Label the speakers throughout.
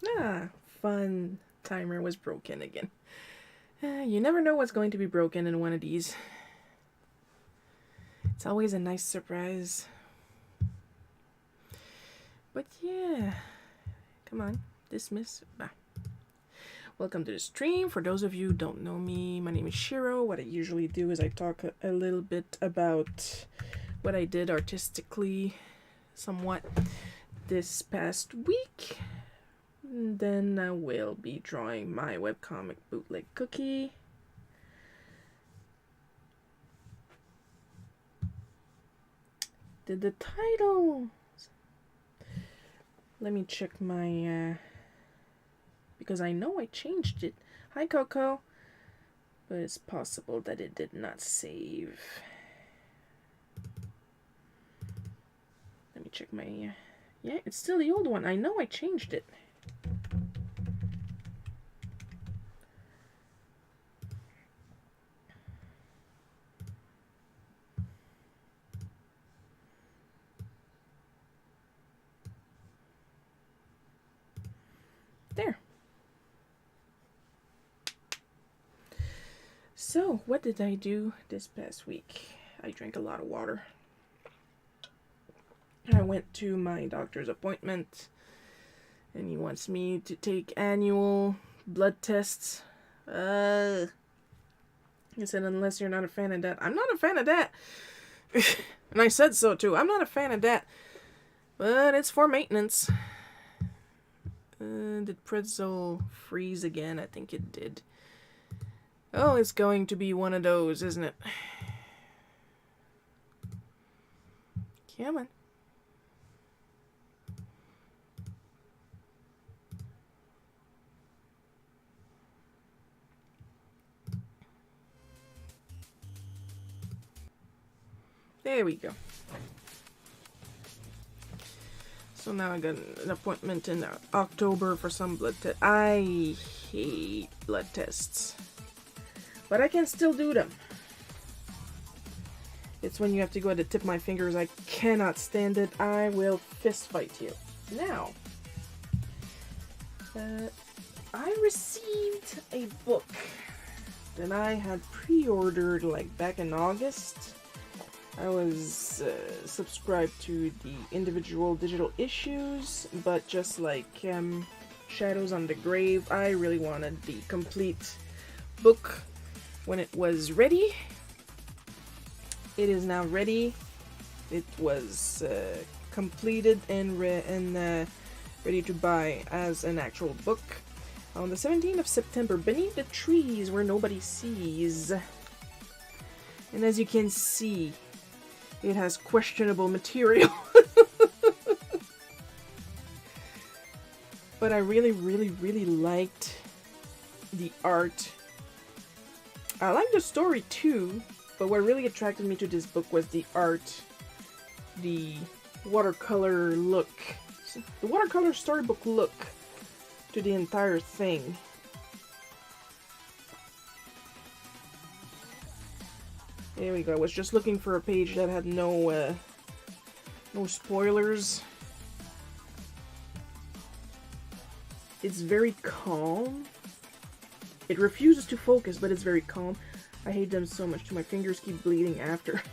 Speaker 1: Ah, fun timer was broken again. You never know what's going to be broken in one of these. It's always a nice surprise. But yeah, come on, dismiss. Bah. Welcome to the stream. For those of you who don't know me, my name is Shiro. What I usually do is I talk a little bit about what I did artistically, somewhat, this past week. And then I will be drawing my webcomic Bootleg cookie. Did the title... Let me check my, because I know I changed it. Hi, Coco. But it's possible that it did not save. Let me check my, yeah, it's still the old one. I know I changed it. There. So, what did I do this past week? I drank a lot of water. I went to my doctor's appointment, and he wants me to take annual blood tests. He said, unless you're not a fan of that. I'm not a fan of that. And I said so, too. I'm not a fan of that. But it's for maintenance. Did pretzel freeze again? I think it did. Oh, it's going to be one of those, isn't it? Come on. There we go. So now I got an appointment in October for some blood test. I hate blood tests. But I can still do them. It's when you have to go at the tip of my fingers. I cannot stand it. I will fist fight you. Now, I received a book that I had pre-ordered like back in August. I was subscribed to the individual digital issues, but just like Shadows on the Grave, I really wanted the complete book when it was ready. It is now ready. It was completed and ready to buy as an actual book on the 17th of September, beneath the trees where nobody sees. And as you can see, it has questionable material. But I really, really, really liked the art. I liked the story too, but what really attracted me to this book was the art, the watercolor look, the watercolor storybook look to the entire thing. There we go. I was just looking for a page that had no spoilers. It's very calm. It refuses to focus, but it's very calm. I hate them so much too. My fingers keep bleeding after.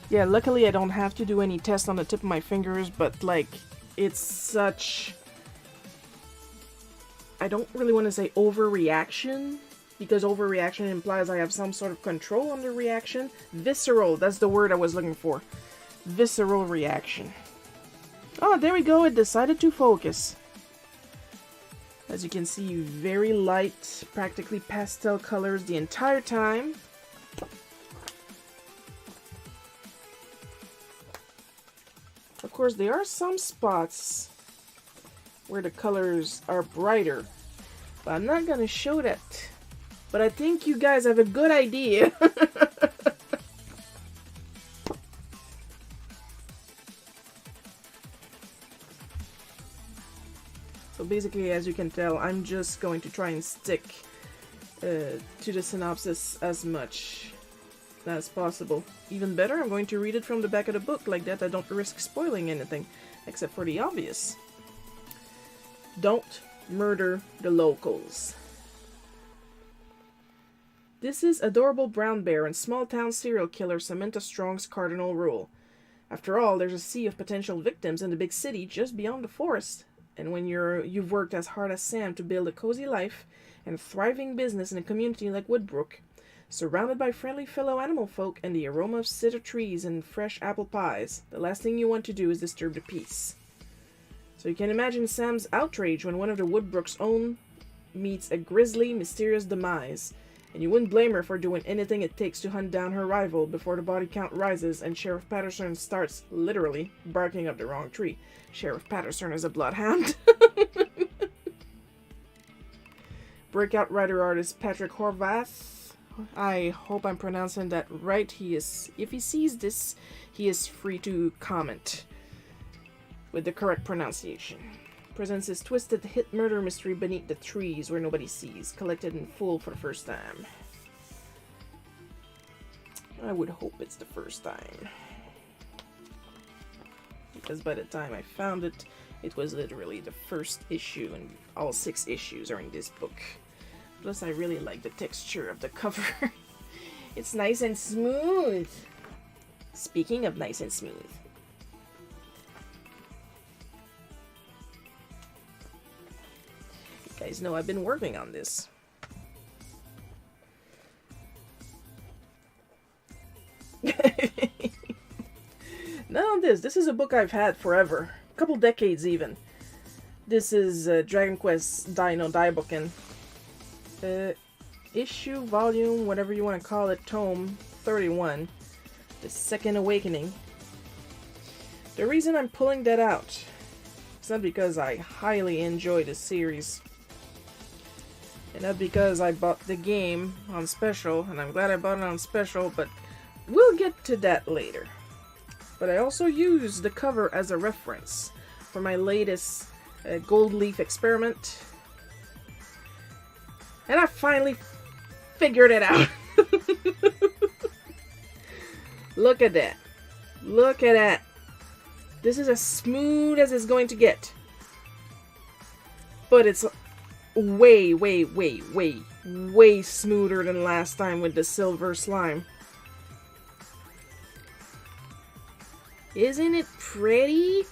Speaker 1: Yeah, luckily I don't have to do any tests on the tip of my fingers, but like, it's such... I don't really want to say overreaction, because overreaction implies I have some sort of control on the reaction. Visceral, that's the word I was looking for. Visceral reaction. Oh, there we go, it decided to focus. As you can see, very light, practically pastel colors the entire time. Of course, there are some spots where the colors are brighter, but I'm not gonna show that. But I think you guys have a good idea. So basically, as you can tell, I'm just going to try and stick to the synopsis as much as possible. Even better, I'm going to read it from the back of the book, like that I don't risk spoiling anything, except for the obvious. Don't murder the locals. This is adorable brown bear and small-town serial killer Samantha Strong's cardinal rule. After all, there's a sea of potential victims in the big city just beyond the forest. And when you've worked as hard as Sam to build a cozy life and a thriving business in a community like Woodbrook, surrounded by friendly fellow animal folk and the aroma of cedar trees and fresh apple pies, the last thing you want to do is disturb the peace. So you can imagine Sam's outrage when one of the Woodbrook's own meets a grisly, mysterious demise, and you wouldn't blame her for doing anything it takes to hunt down her rival before the body count rises and Sheriff Patterson starts, literally, barking up the wrong tree. Sheriff Patterson is a bloodhound. Breakout writer artist Patrick Horvath. I hope I'm pronouncing that right. If he sees this, he is free to comment with the correct pronunciation. Presents his twisted hit murder mystery Beneath the Trees Where Nobody Sees, collected in full for the first time. I would hope it's the first time. Because by the time I found it, it was literally the first issue, and all 6 issues are in this book. Plus, I really like the texture of the cover. It's nice and smooth. Speaking of nice and smooth. You guys know I've been working on this. Not on this. This is a book I've had forever. A couple decades even. This is Dragon Quest Daiboken. Issue, volume, whatever you want to call it, tome 31. The Second Awakening. The reason I'm pulling that out is not because I highly enjoy the series. And not because I bought the game on special, and I'm glad I bought it on special, but we'll get to that later. But I also used the cover as a reference for my latest gold leaf experiment. And I finally figured it out. Look at that. Look at that. This is as smooth as it's going to get. But it's way, way, way, way, way smoother than last time with the silver slime. Isn't it pretty?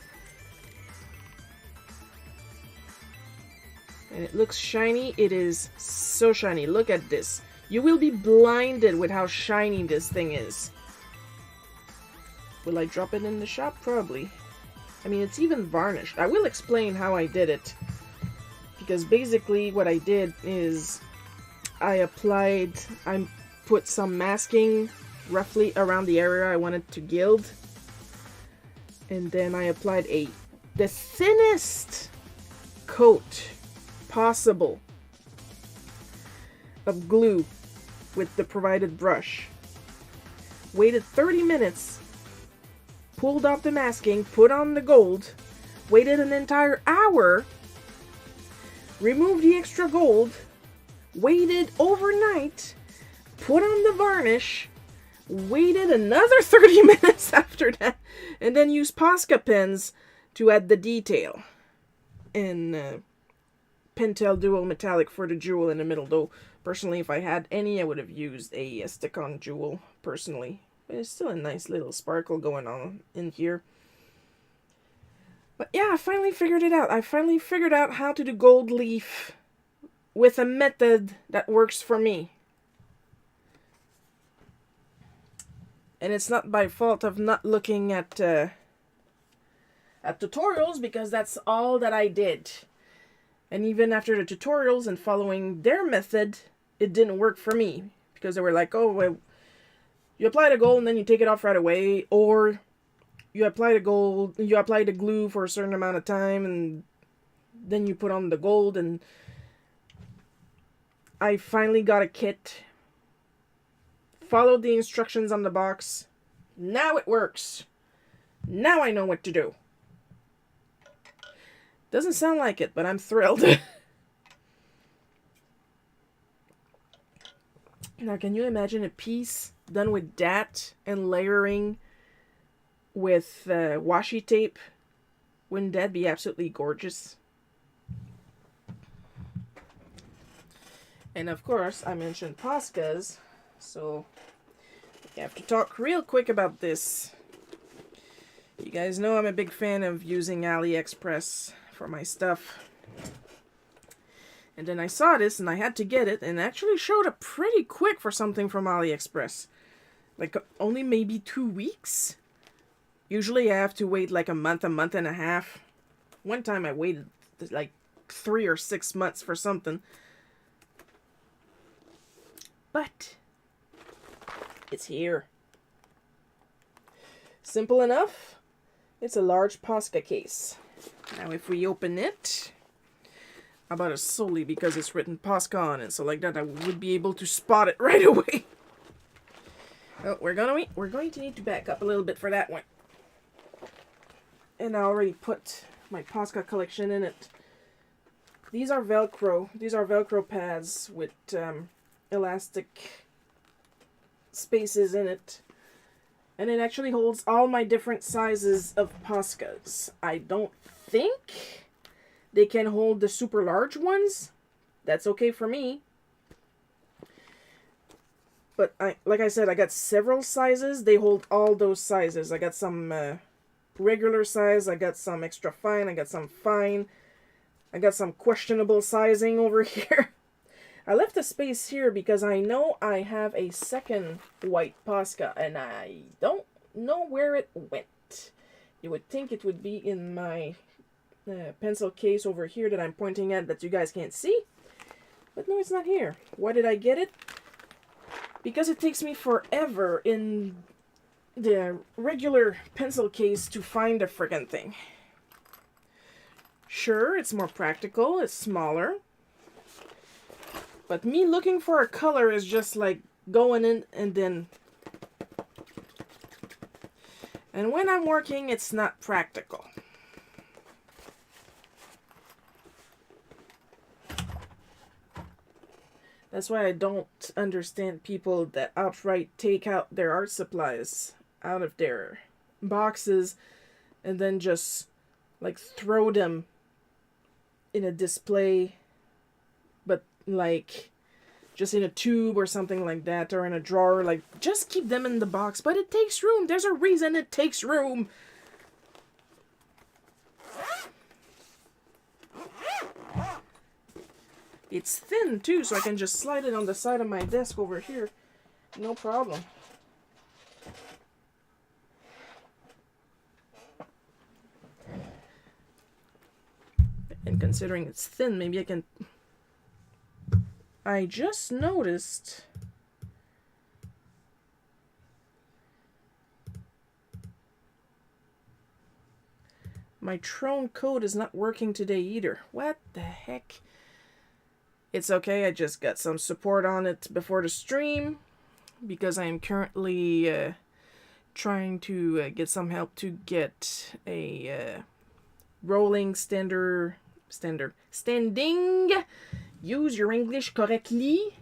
Speaker 1: And it looks shiny. It is so shiny. Look at this. You will be blinded with how shiny this thing is. Will I drop it in the shop? Probably. I mean, it's even varnished. I will explain how I did it. Because basically what I did is I put some masking roughly around the area I wanted to gild. And then I applied the thinnest coat possible of glue with the provided brush. Waited 30 minutes, pulled off the masking, put on the gold, waited an entire hour, removed the extra gold, waited overnight, put on the varnish, waited another 30 minutes after that, and then used Posca pens to add the detail. And Pentel Dual Metallic for the jewel in the middle, though personally if I had any I would have used a stick-on jewel personally. But it's still a nice little sparkle going on in here. But yeah, I finally figured it out. I finally figured out how to do gold leaf with a method that works for me. And it's not by fault of not looking at tutorials, because that's all that I did. And even after the tutorials and following their method, it didn't work for me. Because they were like, oh, well, you apply the gold and then you take it off right away. Or you apply the glue for a certain amount of time and then you put on the gold. And I finally got a kit. Followed the instructions on the box. Now it works. Now I know what to do. Doesn't sound like it, but I'm thrilled. Now, can you imagine a piece done with that and layering with washi tape? Wouldn't that be absolutely gorgeous? And of course, I mentioned Poscas, so I have to talk real quick about this. You guys know I'm a big fan of using AliExpress for my stuff. And then I saw this and I had to get it, and it actually showed up pretty quick for something from AliExpress. Like only maybe 2 weeks. Usually I have to wait like a month and a half. One time I waited like 3 or 6 months for something. But it's here. Simple enough. It's a large Posca case. Now if we open it, I bought it solely because it's written Posca on it, so like that I would be able to spot it right away. Oh, we're going to need to back up a little bit for that one. And I already put my Posca collection in it. These are Velcro. These are Velcro pads with elastic spaces in it. And it actually holds all my different sizes of Poscas. I don't think they can hold the super large ones. That's okay for me. But like I said, I got several sizes. They hold all those sizes. I got some regular size. I got some extra fine. I got some fine. I got some questionable sizing over here. I left a space here because I know I have a second white Posca and I don't know where it went. You would think it would be in my pencil case over here that I'm pointing at that you guys can't see. But no, it's not here. Why did I get it? Because it takes me forever in the regular pencil case to find a friggin' thing. Sure, it's more practical, it's smaller. But me looking for a color is just like going in and then... And when I'm working, it's not practical. That's why I don't understand people that outright take out their art supplies out of their boxes and then just like throw them in a display, but like just in a tube or something like that, or in a drawer. Like, just keep them in the box. But it takes room. There's a reason it takes room. It's thin too, so I can just slide it on the side of my desk over here. No problem. And considering it's thin, maybe I can... I just noticed... my Tron code is not working today either. What the heck? It's okay, I just got some support on it before the stream, because I am currently trying to get some help to get a rolling standing, use your English correctly,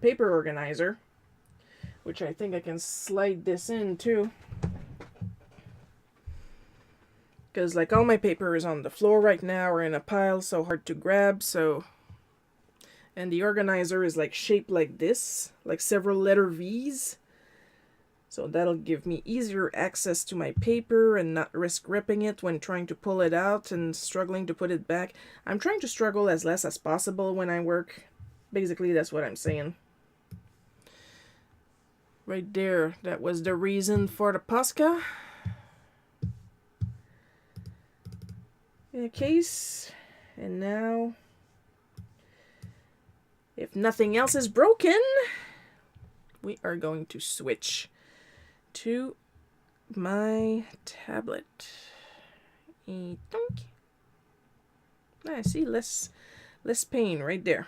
Speaker 1: paper organizer, which I think I can slide this in too. Because like all my paper is on the floor right now or in a pile, so hard to grab, so... And the organizer is like shaped like this, like several letter V's. So that'll give me easier access to my paper and not risk ripping it when trying to pull it out and struggling to put it back. I'm trying to struggle as less as possible when I work. Basically, that's what I'm saying. Right there, that was the reason for the Posca. In a case, and now... if nothing else is broken, we are going to switch to my tablet. I see less pain right there.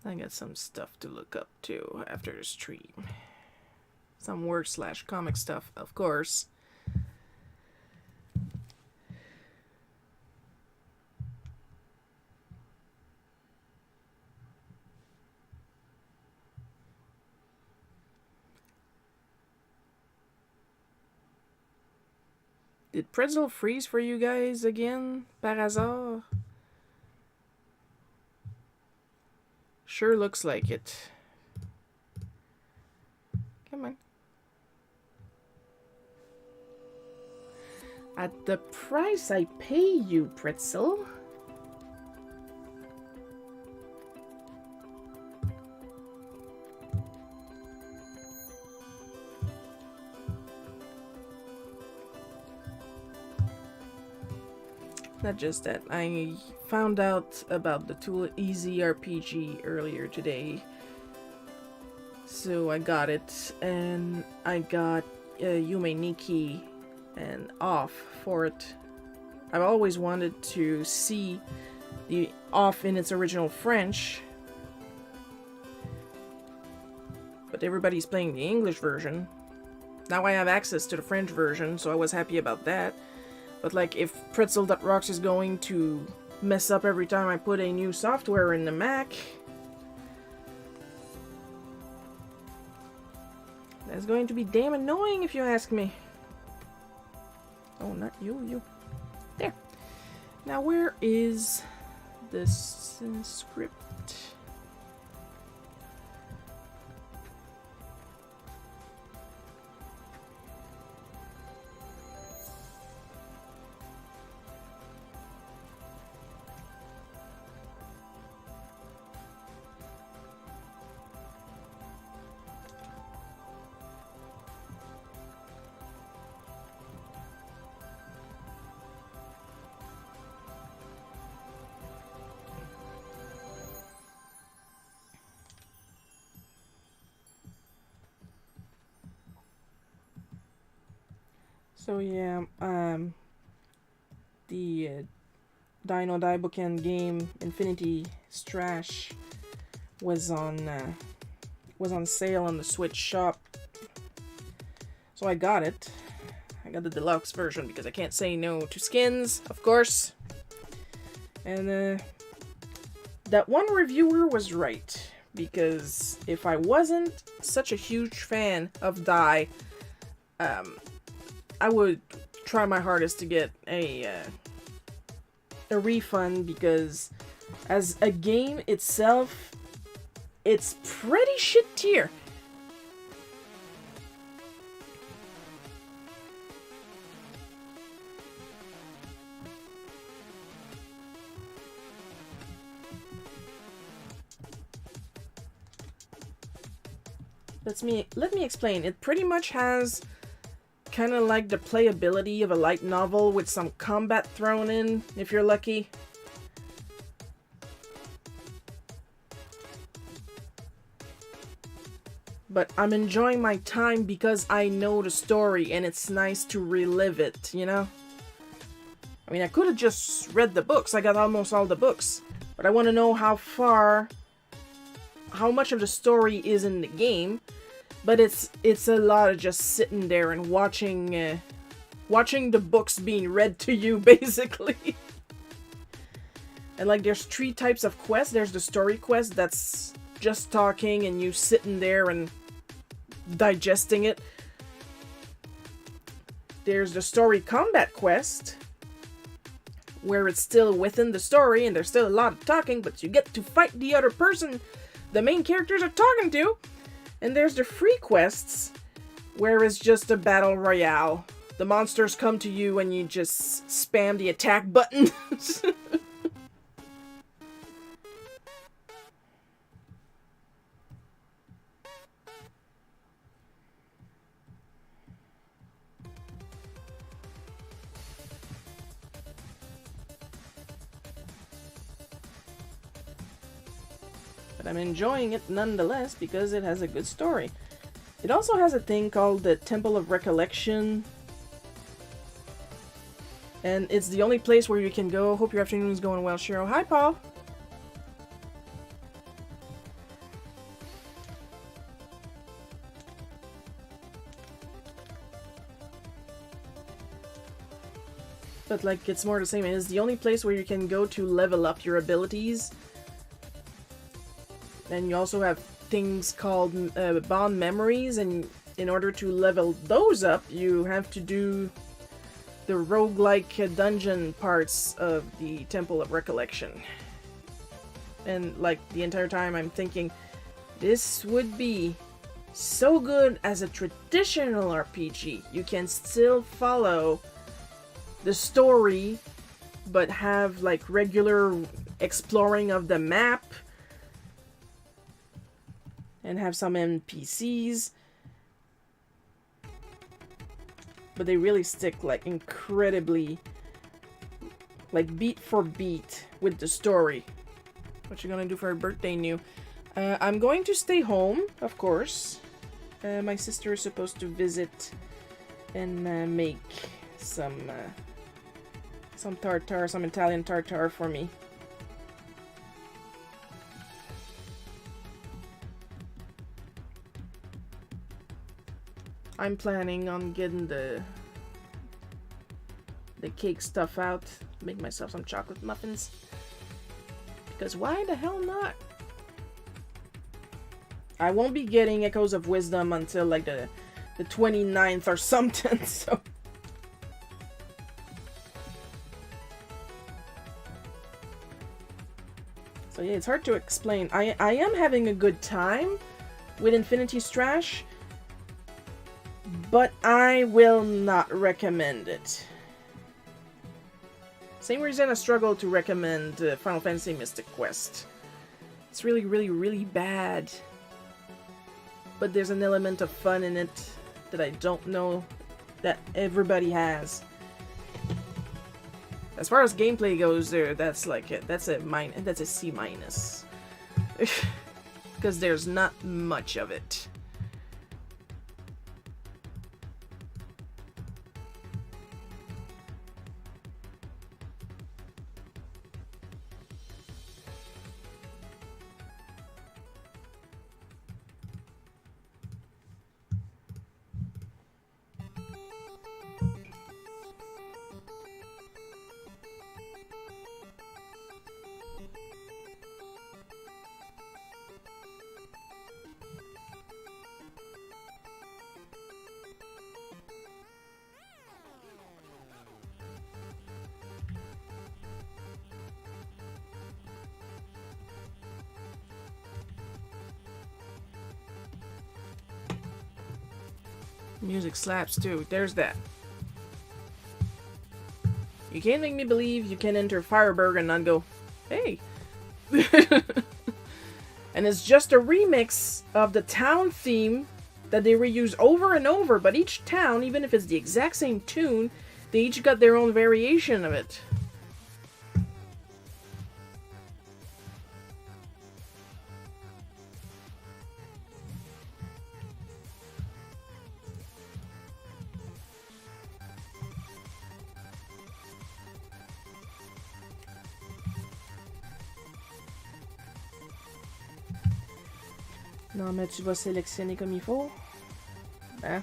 Speaker 1: I got some stuff to look up too after the stream. Some work/comic stuff, of course. Did Pretzel freeze for you guys again, par hasard? Sure looks like it. Come on. At the price I pay you, Pretzel. Not just that, I found out about the tool Easy RPG earlier today. So I got it, and I got Yume Nikki and off for it. I've always wanted to see the off in its original French, but everybody's playing the English version. Now I have access to the French version, so I was happy about that. But like, if Pretzel.rocks is going to mess up every time I put a new software in the Mac, that's going to be damn annoying if you ask me. Oh, not you, you. There. Now, where is this script? So yeah, the Dino Daiboken game Infinity Strash was on sale on the Switch shop. So I got it. I got the deluxe version because I can't say no to skins, of course. And that one reviewer was right, because if I wasn't such a huge fan of Dai, I would try my hardest to get a refund, because as a game itself, it's pretty shit tier. Let me explain. It pretty much has kind of like the playability of a light novel with some combat thrown in, if you're lucky. But I'm enjoying my time because I know the story and it's nice to relive it, you know? I mean, I could have just read the books. I got almost all the books. But I want to know how much of the story is in the game. But it's a lot of just sitting there and watching the books being read to you, basically. And like, there's 3 types of quests. There's the story quest that's just talking and you sitting there and digesting it. There's the story combat quest, where it's still within the story and there's still a lot of talking, but you get to fight the other person the main characters are talking to. And there's the free quests, where it's just a battle royale. The monsters come to you and you just spam the attack button. But I'm enjoying it nonetheless because it has a good story. It also has a thing called the Temple of Recollection. And it's the only place where you can go. Hope your afternoon is going well, Shiro. Hi, Paul. but like it's more the same. It's the only place where you can go to level up your abilities. And you also have things called bond memories, and in order to level those up, you have to do the roguelike dungeon parts of the Temple of Recollection. And like the entire time I'm thinking, this would be so good as a traditional RPG. You can still follow the story, but have like regular exploring of the map, and have some NPCs. But they really stick like incredibly, like beat for beat with the story. What you gonna do for a birthday, New? I'm going to stay home, of course. My sister is supposed to visit and make some tartare, some Italian tartare for me. I'm planning on getting the cake stuff out, make myself some chocolate muffins. Because why the hell not? I won't be getting Echoes of Wisdom until like the 29th or something, so... So yeah, it's hard to explain. I am having a good time with Infinity Strash, but I will not recommend it. Same reason I struggle to recommend Final Fantasy Mystic Quest. It's really, really, really bad. But there's an element of fun in it that I don't know that everybody has. As far as gameplay goes, that's a C minus. Because there's not much of it. Music slaps too. There's that. You can't make me believe you can enter Fireburg and not go, hey. And it's just a remix of the town theme that they reuse over and over, but each town, even if it's the exact same tune, they each got their own variation of it. Non, mais tu vas sélectionner comme il faut. Hein?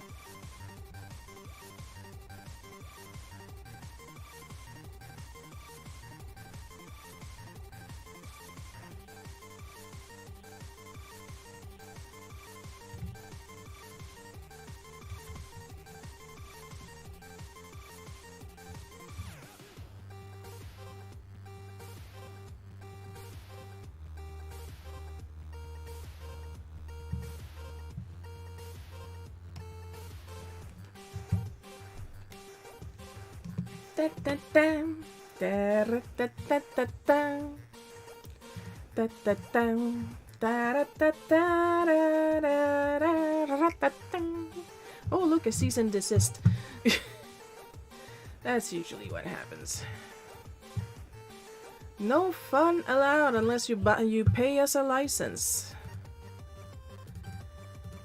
Speaker 1: Oh, look, a cease and desist. That's usually what happens. No fun allowed unless you pay us a license.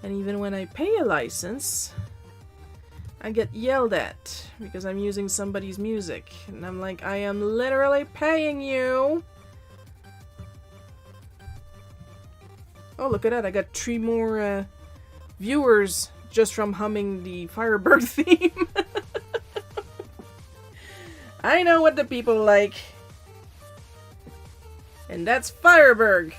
Speaker 1: And even when I pay a license, I get yelled at because I'm using somebody's music. And I'm like, I am literally paying you! Oh, look at that. I got 3 more viewers just from humming the Firebird theme. I know what the people like. And that's Fireberg.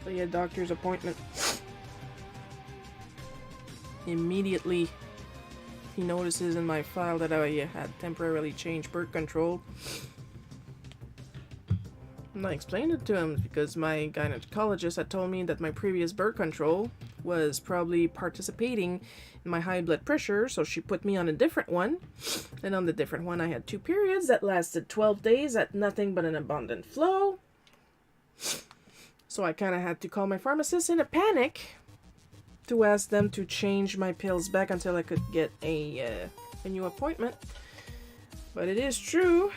Speaker 1: So yeah, doctor's appointment. Immediately, he notices in my file that I had temporarily changed birth control. And I explained it to him because my gynecologist had told me that my previous birth control was probably participating in my high blood pressure, so she put me on a different one. And on the different one, I had 2 periods that lasted 12 days at nothing but an abundant flow. So I kind of had to call my pharmacist in a panic to ask them to change my pills back until I could get a new appointment. But it is true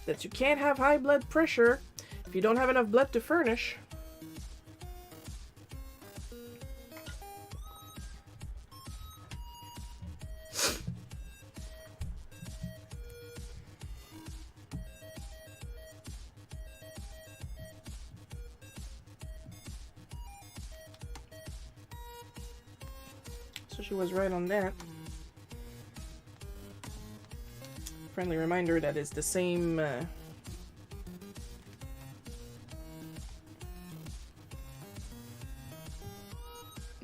Speaker 1: that you can't have high blood pressure if you don't have enough blood to furnish. So she was right on that. Friendly reminder that it's the same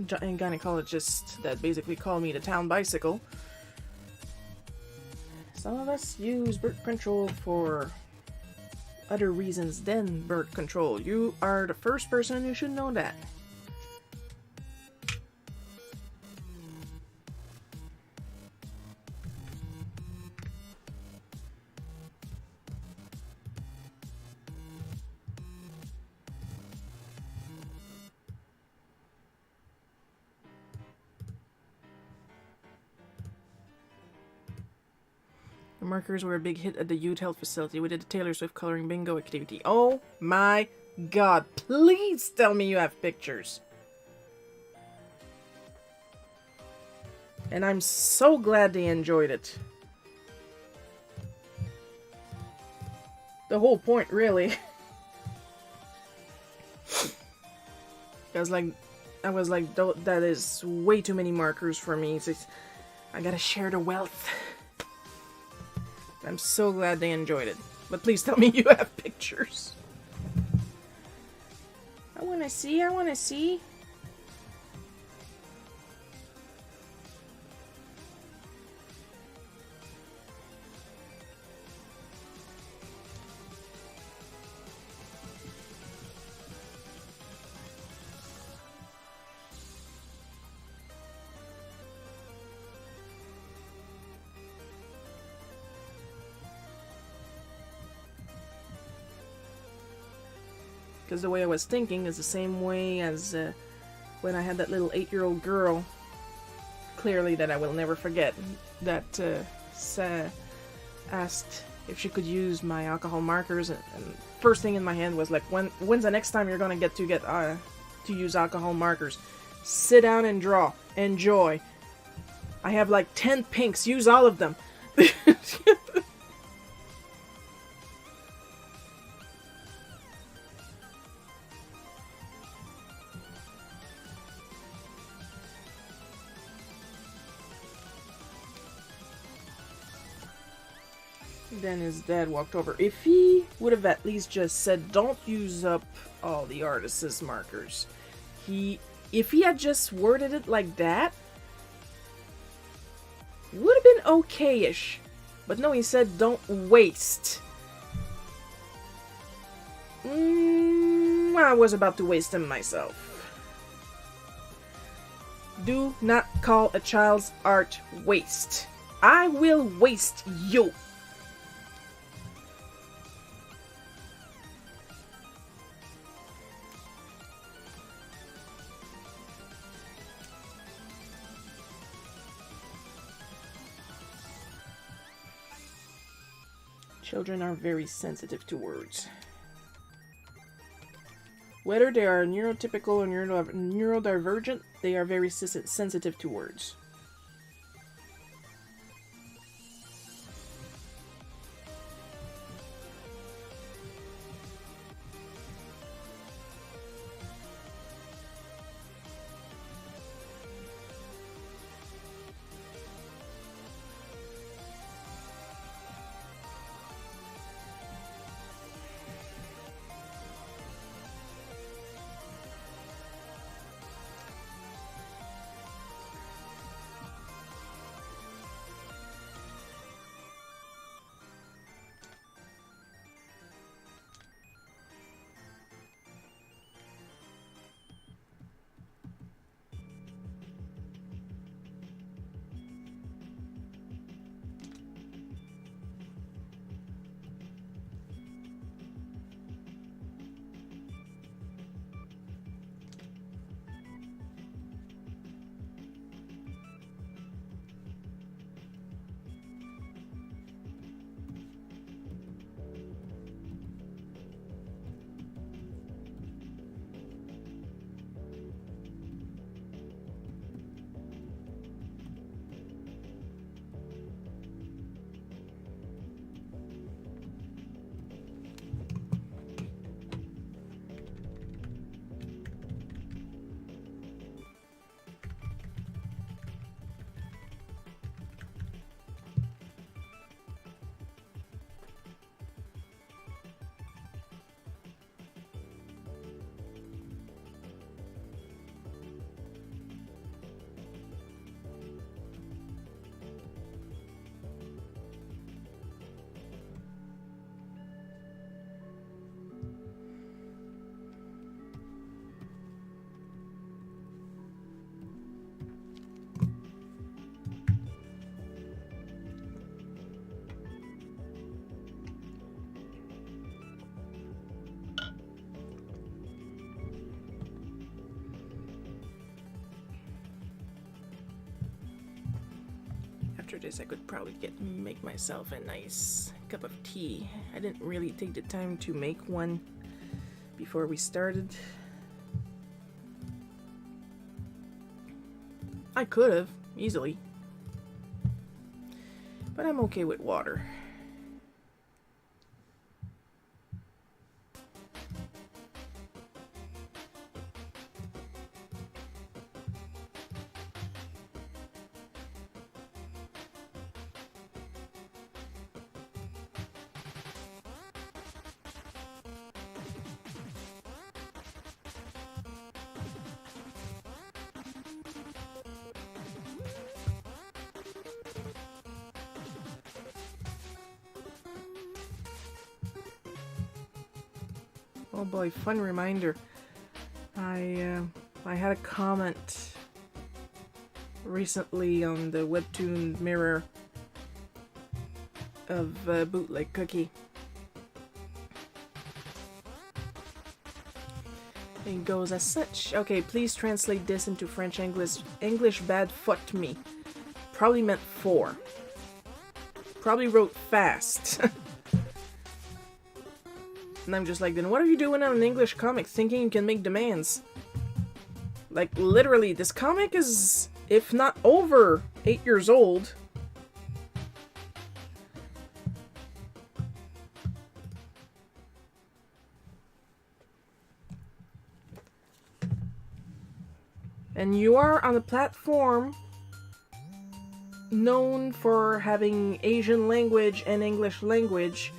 Speaker 1: gynecologist that basically called me the town bicycle. Some of us use birth control for other reasons than birth control. You are the first person who should know that. The markers were a big hit at the youth health facility. We did the Taylor Swift coloring bingo activity. Oh my god, please tell me you have pictures. And I'm so glad they enjoyed it. the whole point, really. I was like, that is way too many markers for me. I gotta share the wealth. I'm so glad they enjoyed it. But please tell me you have pictures. I wanna see, I wanna see. Because the way I was thinking is the same way as when I had that little 8-year-old girl, clearly that I will never forget, that asked if she could use my alcohol markers, and first thing in my head was like, when's the next time you're gonna get to use alcohol markers? Sit down and draw. Enjoy. I have like 10 pinks. Use all of them. Then his dad walked over. If he would have at least just said, don't use up all the artist's markers. If he had just worded it like that, would have been okay-ish. But no, he said, don't waste. I was about to waste them myself. Do not call a child's art waste. I will waste you. Children are very sensitive to words. Whether they are neurotypical or neurodivergent, they are very sensitive to words. After this, I could probably make myself a nice cup of tea. I didn't really take the time to make one before we started. I could have, easily. But I'm okay with water. Oh boy, fun reminder. I had a comment recently on the webtoon mirror of Bootleg Cookie. It goes as such. Okay, please translate this into French English. English bad fucked me. Probably meant 4. Probably wrote fast. And I'm just like, then what are you doing on an English comic thinking you can make demands? Like, literally, this comic is, if not over 8 years old. And you are on a platform known for having Asian language and English language,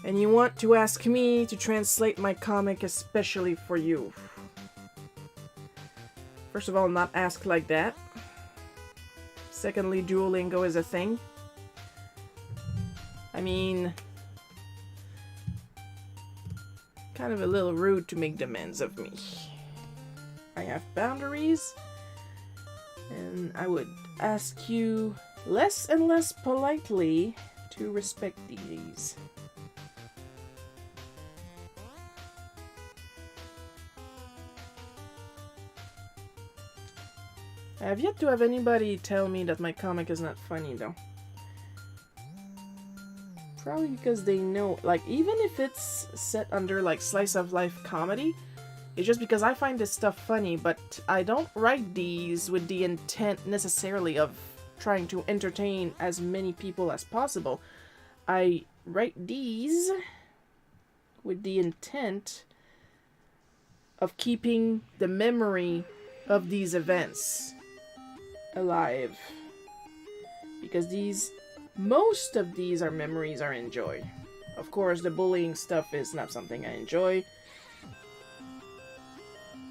Speaker 1: and you want to ask me to translate my comic especially for you. First of all, not asked like that. Secondly, Duolingo is a thing. I mean, kind of a little rude to make demands of me. I have boundaries, and I would ask you less and less politely to respect these. I have yet to have anybody tell me that my comic is not funny, though. Probably because they know, like, even if it's set under, like, slice of life comedy, it's just because I find this stuff funny, but I don't write these with the intent necessarily of trying to entertain as many people as possible. I write these with the intent of keeping the memory of these events alive. Because most of these are memories I enjoy. Of course, the bullying stuff is not something I enjoy.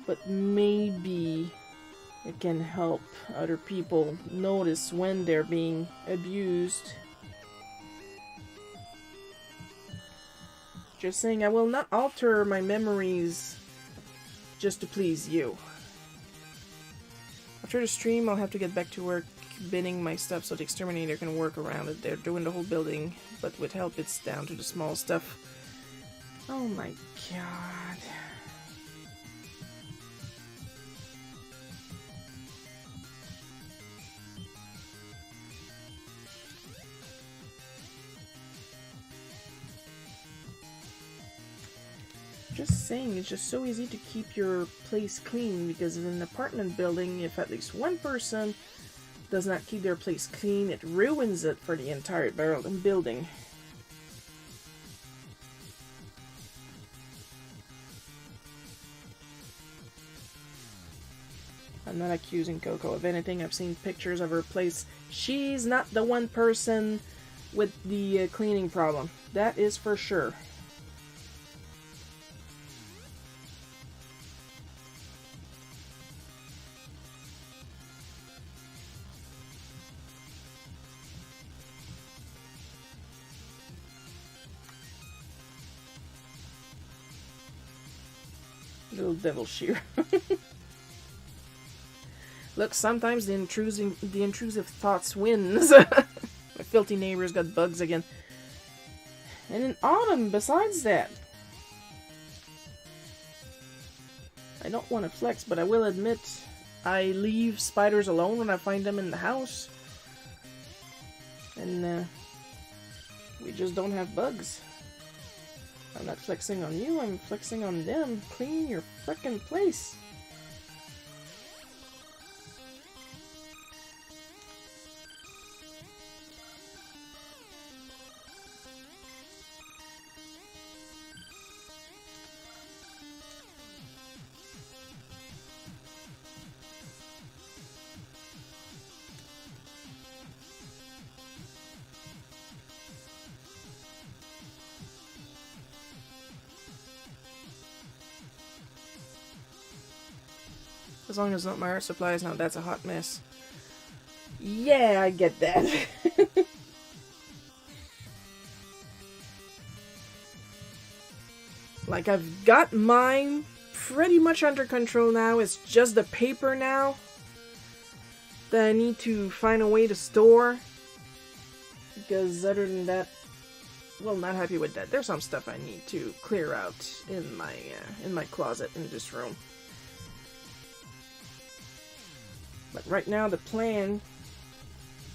Speaker 1: But maybe it can help other people notice when they're being abused. Just saying, I will not alter my memories just to please you. After the stream, I'll have to get back to work binning my stuff so the exterminator can work around it. They're doing the whole building, but with help it's down to the small stuff. Oh my god. Just saying, it's just so easy to keep your place clean, because in an apartment building, if at least one person does not keep their place clean, it ruins it for the entire building. I'm not accusing Coco of anything. I've seen pictures of her place. She's not the one person with the cleaning problem. That is for sure. Little devil shear. Look, sometimes the intrusive thoughts wins. My filthy neighbor's got bugs again. And in autumn, besides that, I don't want to flex, but I will admit, I leave spiders alone when I find them in the house. And we just don't have bugs. I'm not flexing on you, I'm flexing on them. Clean your frickin' place. As long as it's not my art supplies, now that's a hot mess. Yeah, I get that. Like, I've got mine pretty much under control now. It's just the paper now that I need to find a way to store. Because other than that, well, not happy with that. There's some stuff I need to clear out in my closet in this room. But right now the plan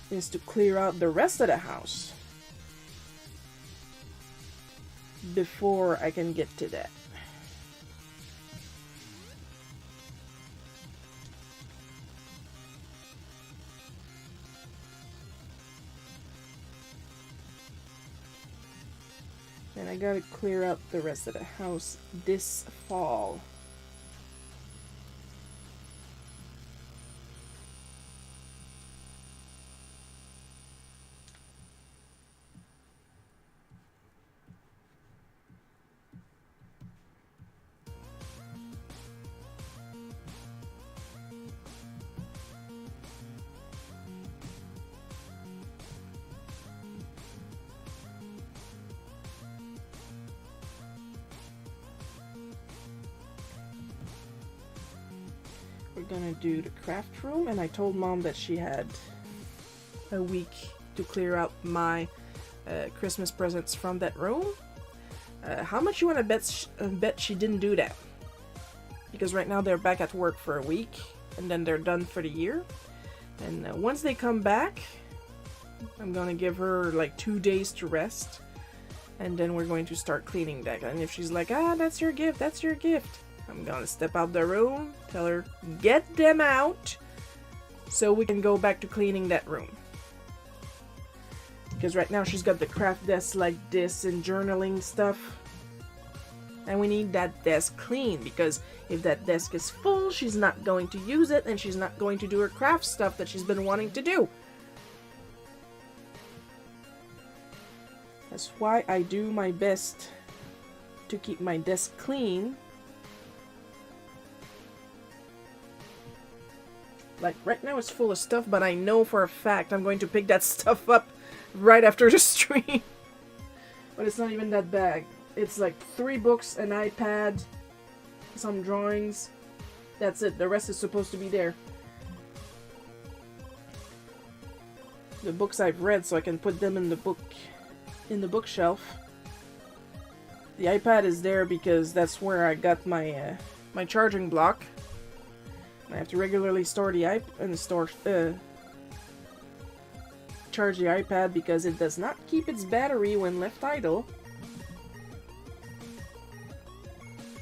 Speaker 1: is to clear out the rest of the house before I can get to that. And I gotta clear out the rest of the house this fall. We're gonna do the craft room, and I told Mom that she had a week to clear out my Christmas presents from that room. How much you wanna bet she didn't do that? Because right now they're back at work for a week, and then they're done for the year. And once they come back, I'm gonna give her like 2 days to rest, and then we're going to start cleaning that. And if she's like, ah, that's your gift, that's your gift, I'm gonna step out the room, tell her, get them out, so we can go back to cleaning that room. Because right now she's got the craft desk like this and journaling stuff. And we need that desk clean, because if that desk is full, she's not going to use it, and she's not going to do her craft stuff that she's been wanting to do. That's why I do my best to keep my desk clean. Like, right now it's full of stuff, but I know for a fact I'm going to pick that stuff up right after the stream. But it's not even that bag. It's like 3 books, an iPad, some drawings. That's it. The rest is supposed to be there. The books I've read, so I can put them in the bookshelf. The iPad is there because that's where I got my my charging block. I have to regularly store the charge the iPad because it does not keep its battery when left idle.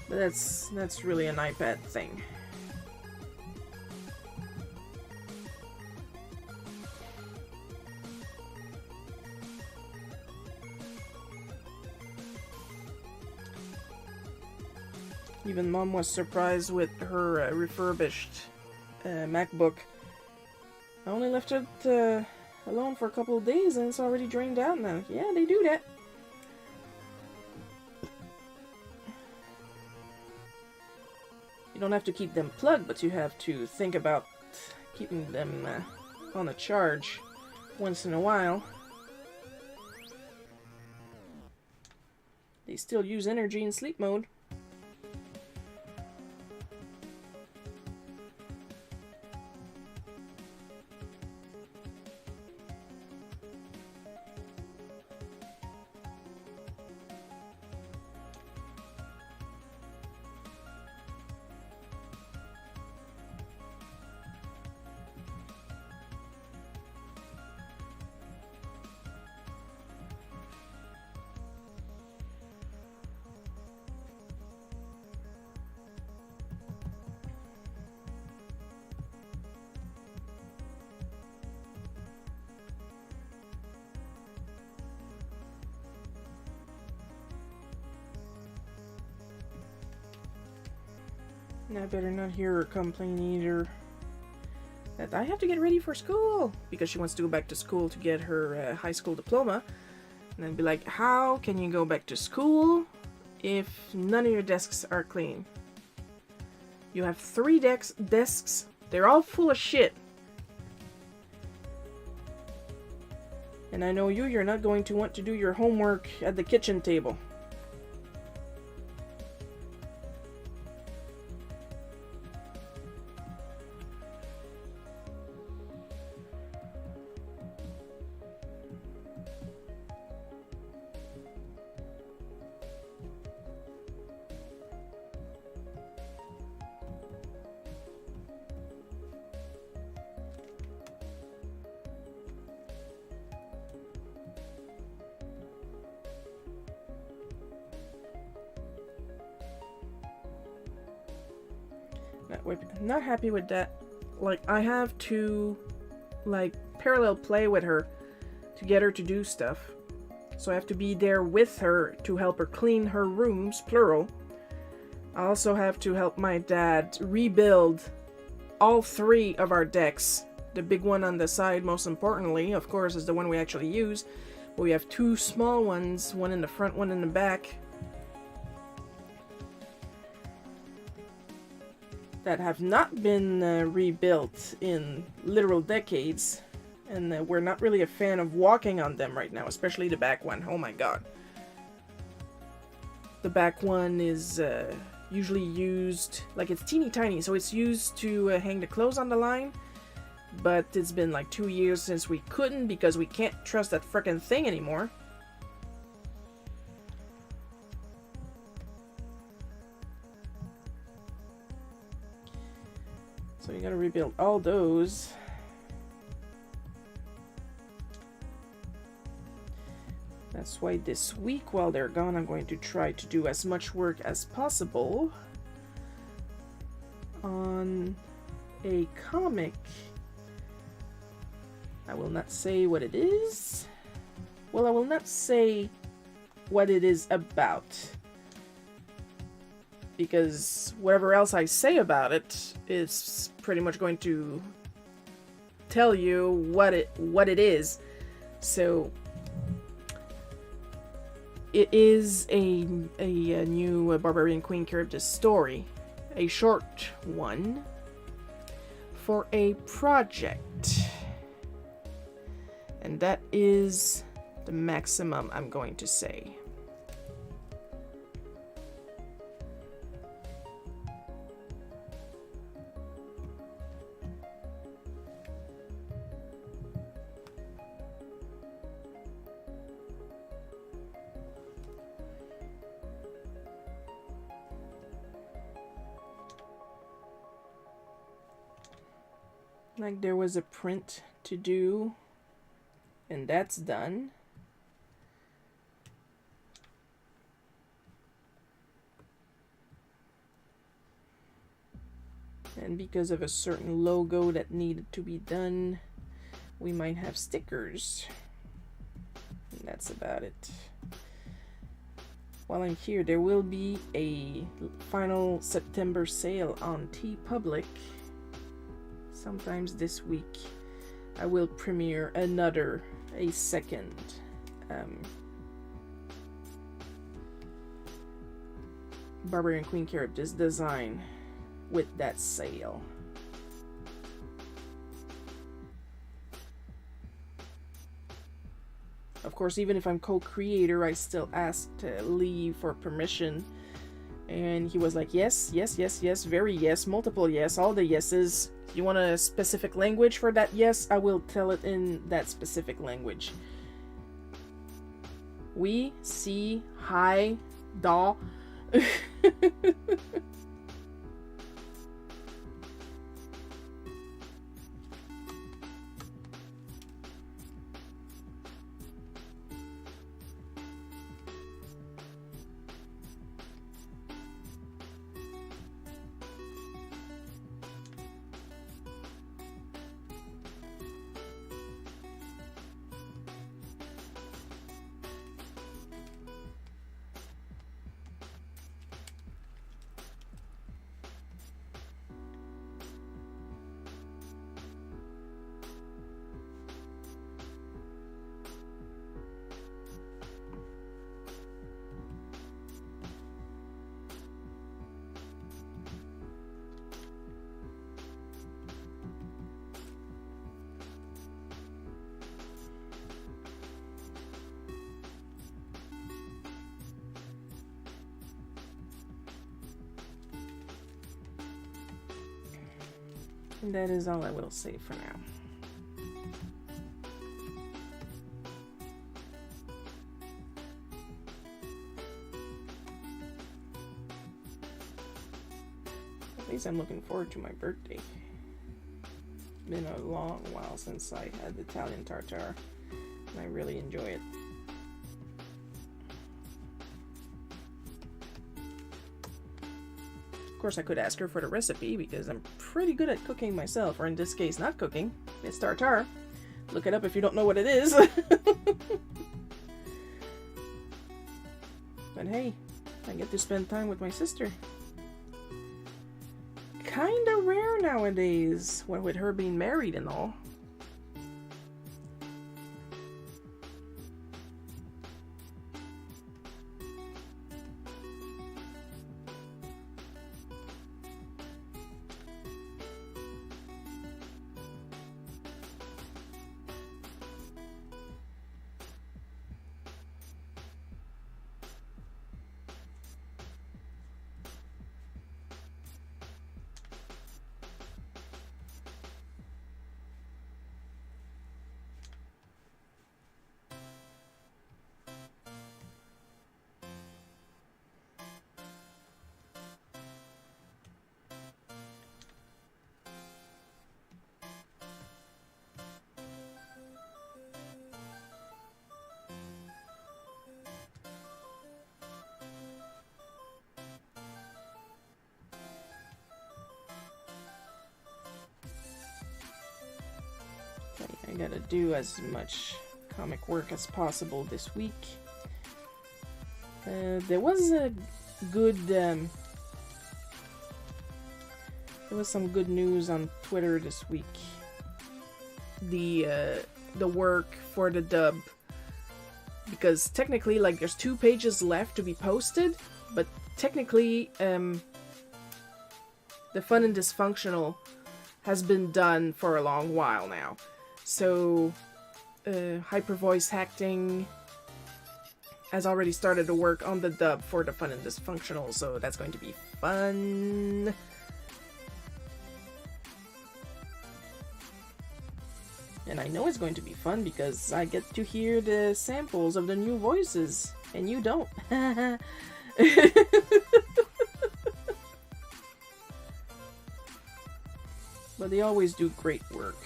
Speaker 1: But that's really an iPad thing. Even Mom was surprised with her refurbished MacBook. I only left it alone for a couple of days and it's already drained out now. Yeah, they do that. You don't have to keep them plugged, but you have to think about keeping them on a charge once in a while. They still use energy in sleep mode. And I better not hear her complain either that I have to get ready for school because she wants to go back to school to get her high school diploma. And I'd be like, how can you go back to school if none of your desks are clean? You have 3 desks. They're all full of shit. And I know you're not going to want to do your homework at the kitchen table. Not happy with that. Like, I have to, like, parallel play with her to get her to do stuff. So I have to be there with her to help her clean her rooms, plural. I also have to help my dad rebuild all 3 of our decks. The big one on the side, most importantly, of course, is the one we actually use. But we have 2 small ones, one in the front, one in the back, that have not been rebuilt in literal decades. And we're not really a fan of walking on them right now, especially the back one. Oh my god. The back one is usually used, like, it's teeny tiny, so it's used to hang the clothes on the line. But it's been like 2 years since we couldn't because we can't trust that frickin' thing anymore. So you gotta rebuild all those. That's why this week, while they're gone, I'm going to try to do as much work as possible on a comic. I will not say what it is. Well, I will not say what it is about, because whatever else I say about it is pretty much going to tell you what it is. So it is a new Barbarian Queen Charybdis story, a short one for a project, and that is the maximum I'm going to say. Like, there was a print to do, and that's done. And because of a certain logo that needed to be done, we might have stickers. And that's about it. While I'm here, there will be a final September sale on TeePublic. Sometimes this week I will premiere a second Barbarian Queen Charybdis design with that sale. Of course, even if I'm co-creator, I still ask to leave for permission. And he was like, yes, yes, yes, yes, very yes, multiple yes, all the yeses. You want a specific language for that yes? I will tell it in that specific language. We, si, hi, da. And that is all I will say for now. At least I'm looking forward to my birthday. Been a long while since I had the Italian tartare, and I really enjoy it. Of course I could ask her for the recipe because I'm pretty good at cooking myself, or in this case, not cooking. It's tartare. Look it up if you don't know what it is. But hey, I get to spend time with my sister. Kinda rare nowadays, with her being married and all. I gotta do as much comic work as possible this week. There was a good, there was some good news on Twitter this week. The work for the dub, because technically, like, there's 2 pages left to be posted, but technically, the Fun and Dysfunctional has been done for a long while now. So, Hyper Voice Acting has already started to work on the dub for the Fun and Dysfunctional, so that's going to be fun. And I know it's going to be fun because I get to hear the samples of the new voices, and you don't. But they always do great work.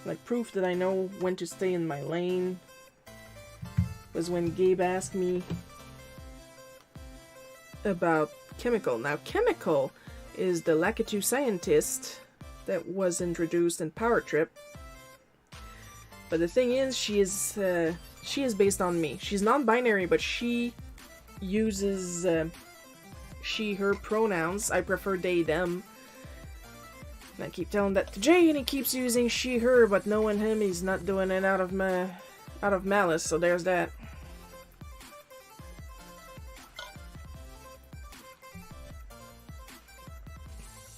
Speaker 1: Like, proof that I know when to stay in my lane was when Gabe asked me about Chemical. Now, Chemical is the Lakitu scientist that was introduced in Power Trip. But the thing is, she is based on me. She's non-binary, but she uses she, her pronouns. I prefer they, them. And I keep telling that to Jay, and he keeps using she, her, but knowing him, he's not doing it out of malice, so there's that.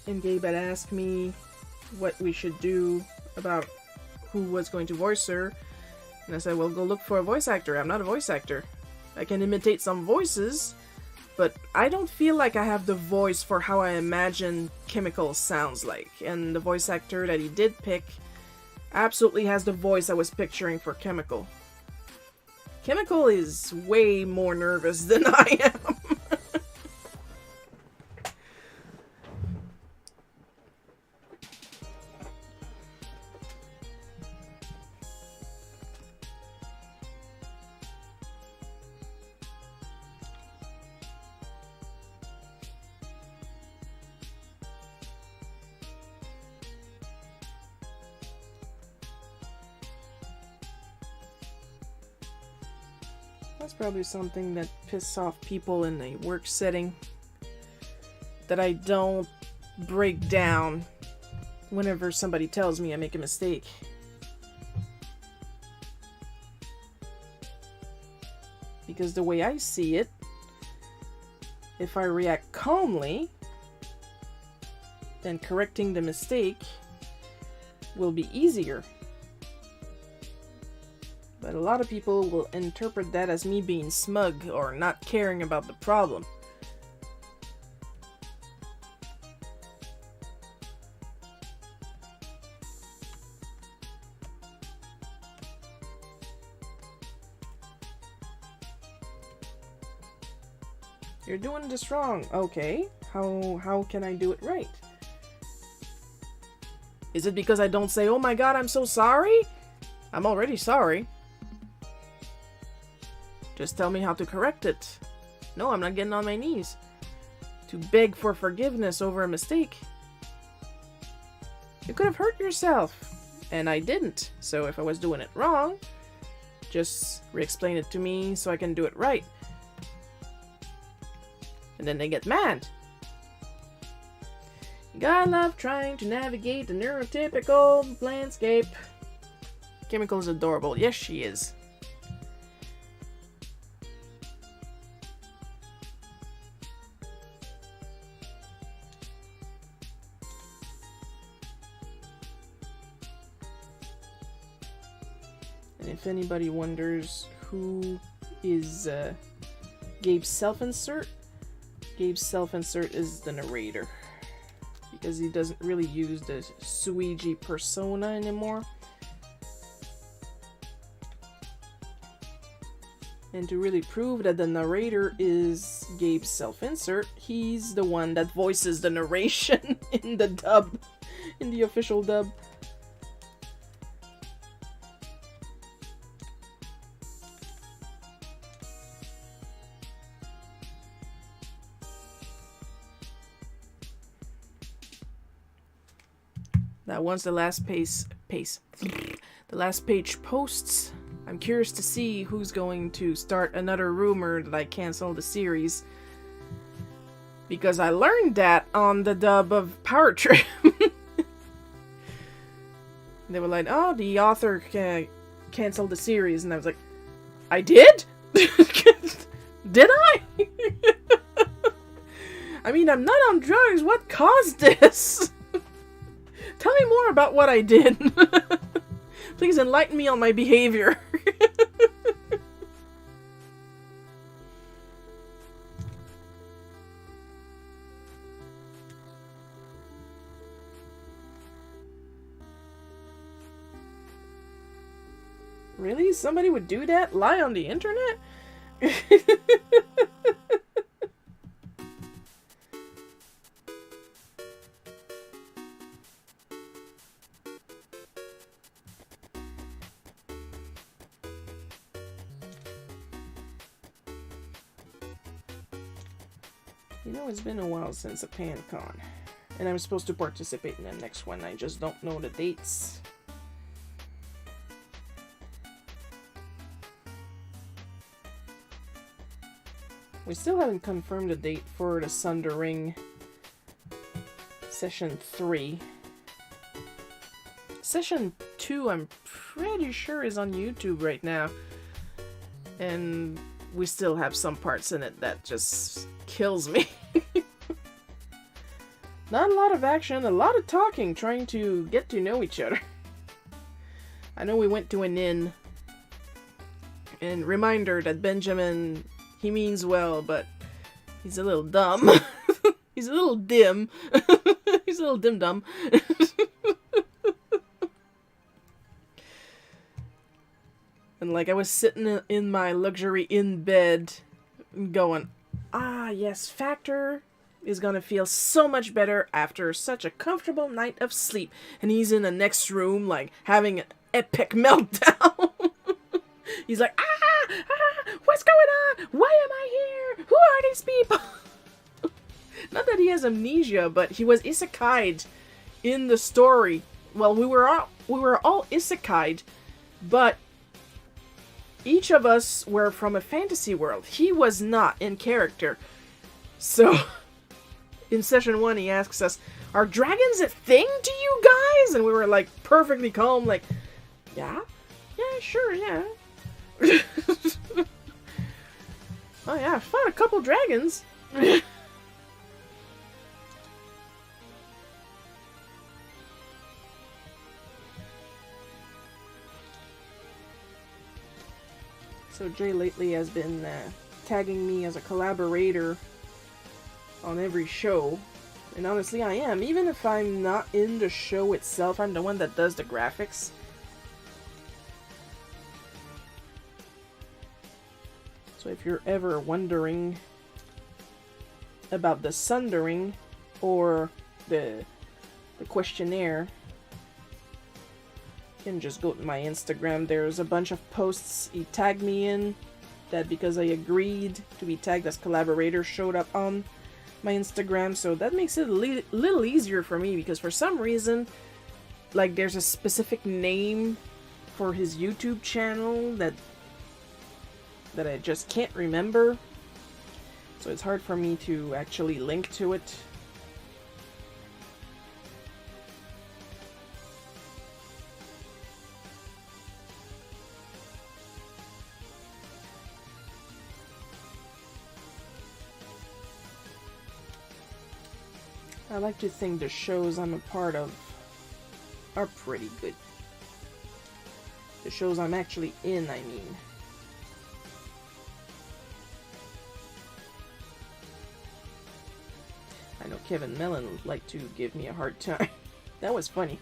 Speaker 1: And Gabe had asked me what we should do about who was going to voice her, and I said, well, go look for a voice actor. I'm not a voice actor. I can imitate some voices, but I don't feel like I have the voice for how I imagine Chemical sounds like. And the voice actor that he did pick absolutely has the voice I was picturing for Chemical. Chemical is way more nervous than I am. That's probably something that pisses off people in a work setting. That I don't break down whenever somebody tells me I make a mistake. Because the way I see it, if I react calmly, then correcting the mistake will be easier. But a lot of people will interpret that as me being smug or not caring about the problem. You're doing this wrong. Okay, how can I do it right? Is it because I don't say, oh my god, I'm so sorry? I'm already sorry. Just tell me how to correct it. No, I'm not getting on my knees to beg for forgiveness over a mistake. You could have hurt yourself, and I didn't. So if I was doing it wrong, just re-explain it to me so I can do it right. And then they get mad. You gotta love trying to navigate the neurotypical landscape. Chemical is adorable. Yes, she is. And if anybody wonders who is Gabe's self-insert, Gabe's self-insert is the narrator. Because he doesn't really use the Suiji persona anymore. And to really prove that the narrator is Gabe's self-insert, he's the one that voices the narration in the dub, in the official dub. Now, once the last the last page posts, I'm curious to see who's going to start another rumor that I cancel the series. Because I learned that on the dub of Power Trip. They were like, oh, the author canceled the series. And I was like, I did? Did I? I mean, I'm not on drugs. What caused this? Tell me more about what I did. Please enlighten me on my behavior. Really? Somebody would do that? Lie on the internet? You know, it's been a while since a PanCon, and I'm supposed to participate in the next one. I just don't know the dates. We still haven't confirmed the date for the Sundering Session 3. Session 2, I'm pretty sure, is on YouTube right now. And we still have some parts in it that just kills me. Not a lot of action, a lot of talking, trying to get to know each other. I know we went to an inn. And reminder that Benjamin, he means well, but he's a little dumb. He's a little dim. He's a little dim-dum. And like, I was sitting in my luxury inn bed going, ah, yes, Factor is gonna feel so much better after such a comfortable night of sleep. And he's in the next room, like, having an epic meltdown. He's like, what's going on? Why am I here? Who are these people? Not that he has amnesia, but he was isekai'd in the story. Well, we were all isekai'd, but each of us were from a fantasy world. He was not in character. So, in session 1, he asks us, are dragons a thing to you guys? And we were like, perfectly calm, like, yeah? Yeah, sure, yeah. Oh yeah, I fought a couple dragons. So Jay lately has been tagging me as a collaborator on every show. And honestly, I am. Even if I'm not in the show itself, I'm the one that does the graphics. So if you're ever wondering about the Sundering or the questionnaire, you can just go to my Instagram. There's a bunch of posts he tagged me in that because I agreed to be tagged as collaborator showed up on my Instagram, so that makes it a little easier for me, because for some reason, like, there's a specific name for his YouTube channel that I just can't remember, so it's hard for me to actually link to it. I like to think the shows I'm a part of are pretty good. The shows I'm actually in, I mean. I know Kevin Mellon would like to give me a hard time. That was funny.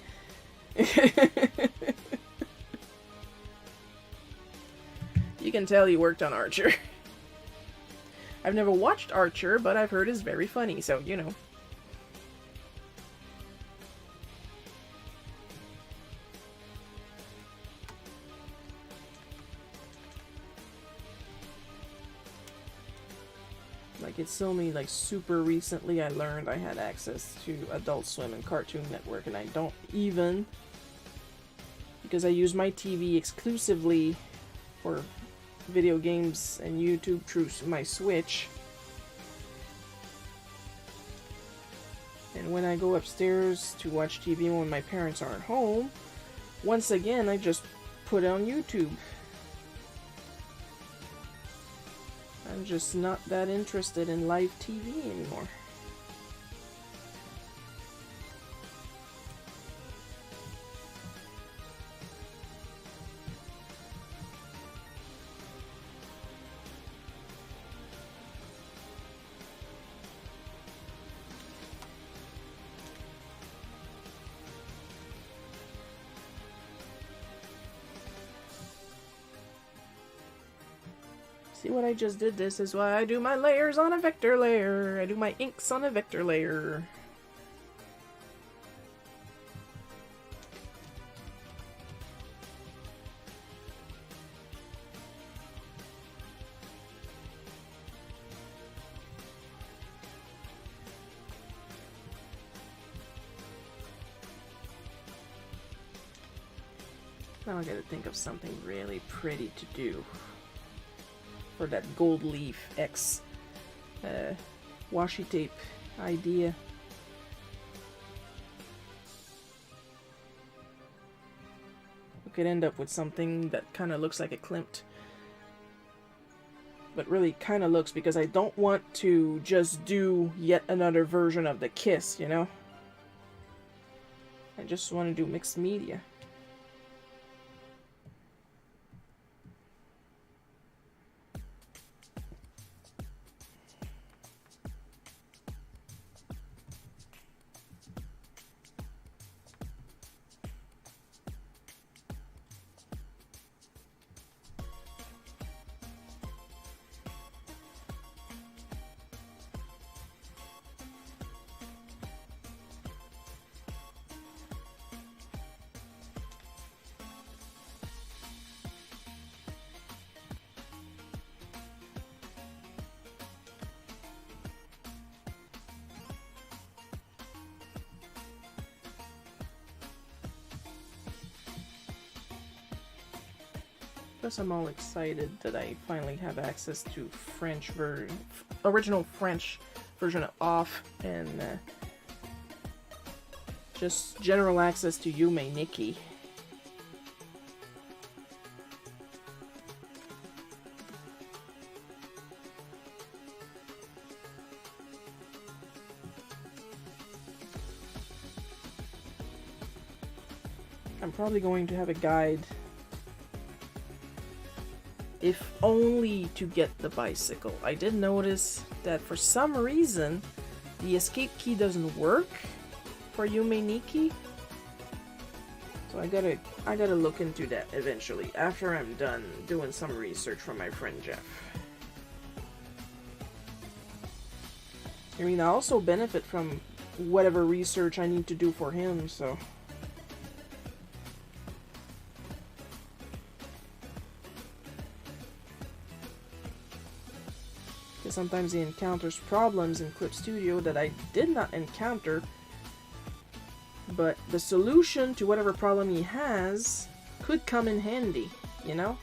Speaker 1: You can tell he worked on Archer. I've never watched Archer, but I've heard it's very funny, so, you know. Like, it's only, like, super recently I learned I had access to Adult Swim and Cartoon Network, and I don't even, because I use my TV exclusively for video games and YouTube through my Switch. And when I go upstairs to watch TV when my parents aren't home, once again, I just put it on YouTube. I'm just not that interested in live TV anymore. See what I just did? This is why I do my layers on a vector layer. I do my inks on a vector layer. Now I gotta think of something really pretty to do for that gold leaf X washi tape idea. We could end up with something that kind of looks like a Klimt, but really kind of looks, because I don't want to just do yet another version of the Kiss, you know? I just want to do mixed media. Plus, I'm all excited that I finally have access to original French version of Off, and just general access to Yume Nikki. I'm probably going to have a guide, if only to get the bicycle. I did notice that for some reason the escape key doesn't work for Yume Nikki. So I gotta look into that eventually, after I'm done doing some research for my friend Jeff. I mean, I also benefit from whatever research I need to do for him, so. because sometimes he encounters problems in Clip Studio that I did not encounter, but the solution to whatever problem he has could come in handy, you know?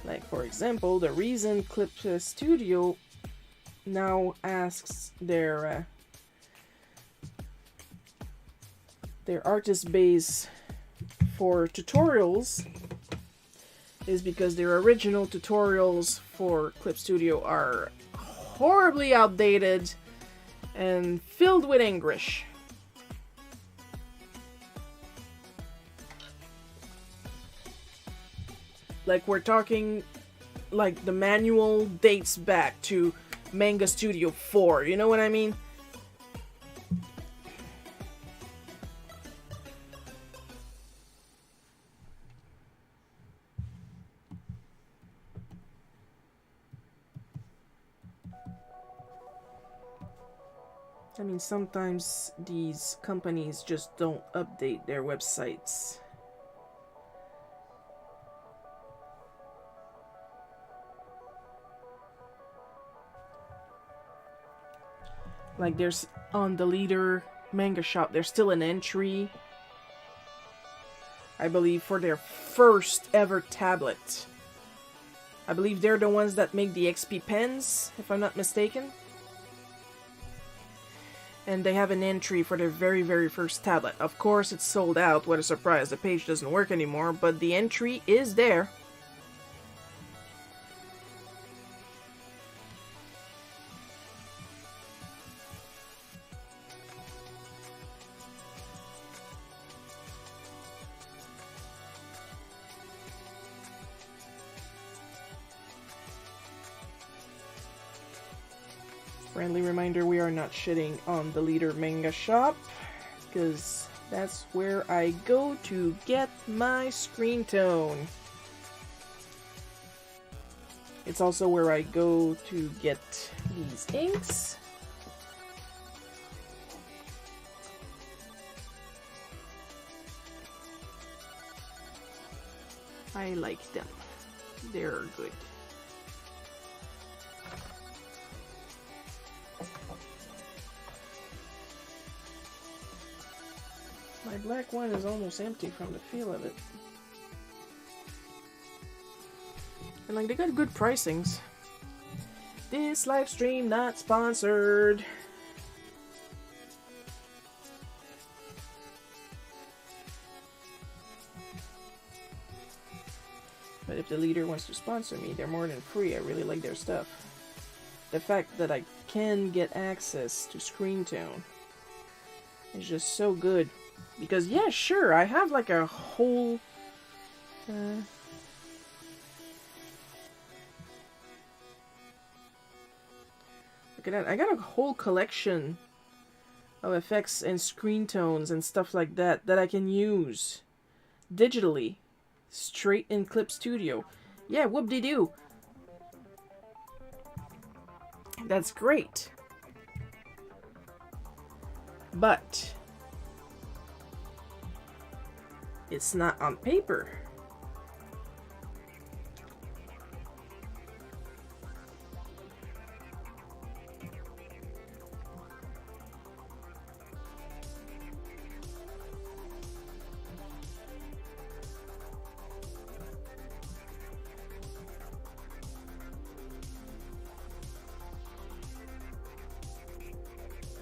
Speaker 1: Like, for example, the reason Clip Studio now asks their artist base for tutorials is because their original tutorials for Clip Studio are horribly outdated and filled with English. Like, we're talking, like, the manual dates back to Manga Studio 4, you know what I mean? I mean, sometimes these companies just don't update their websites. Like, there's on the Leader Manga Shop, there's still an entry, I believe, for their first ever tablet. I believe they're the ones that make the XP pens, if I'm not mistaken. And they have an entry for their very, very first tablet. Of course, it's sold out. What a surprise. The page doesn't work anymore, but the entry is there. Friendly reminder, we are not shitting on the Leader Manga Shop, because that's where I go to get my screen tone. It's also where I go to get these inks. I like them. They're good. My black one is almost empty from the feel of it. And like, they got good pricings. This live stream not sponsored. But if the Leader wants to sponsor me, they're more than free. I really like their stuff. The fact that I can get access to screen tone is just so good. Because, yeah, sure, I have like a whole... look at that. I got a whole collection of effects and screen tones and stuff like that that I can use digitally straight in Clip Studio. Yeah, whoop-de-doo. That's great. But it's not on paper.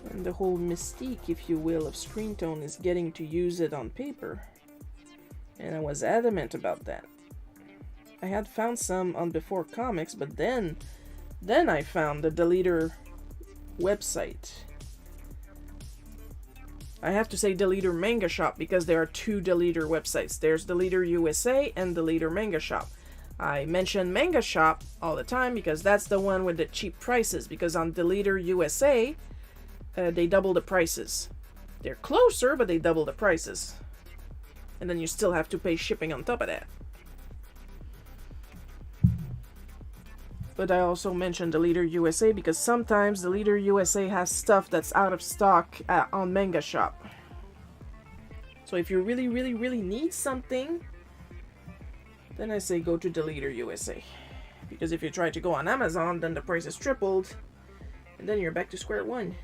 Speaker 1: And the whole mystique, if you will, of screen tone is getting to use it on paper. And I was adamant about that. I had found some on Before Comics, but then I found the Deleter website. I have to say Deleter Manga Shop because there are two Deleter websites. There's Deleter USA and Deleter Manga Shop. I mention Manga Shop all the time because that's the one with the cheap prices, because on Deleter USA, they double the prices. They're closer, but they double the prices. And then you still have to pay shipping on top of that. But I also mentioned Deleter USA because sometimes Deleter USA has stuff that's out of stock on Manga Shop. So if you really, really, really need something, then I say go to Deleter USA. Because if you try to go on Amazon, then the price is tripled, and then you're back to square one.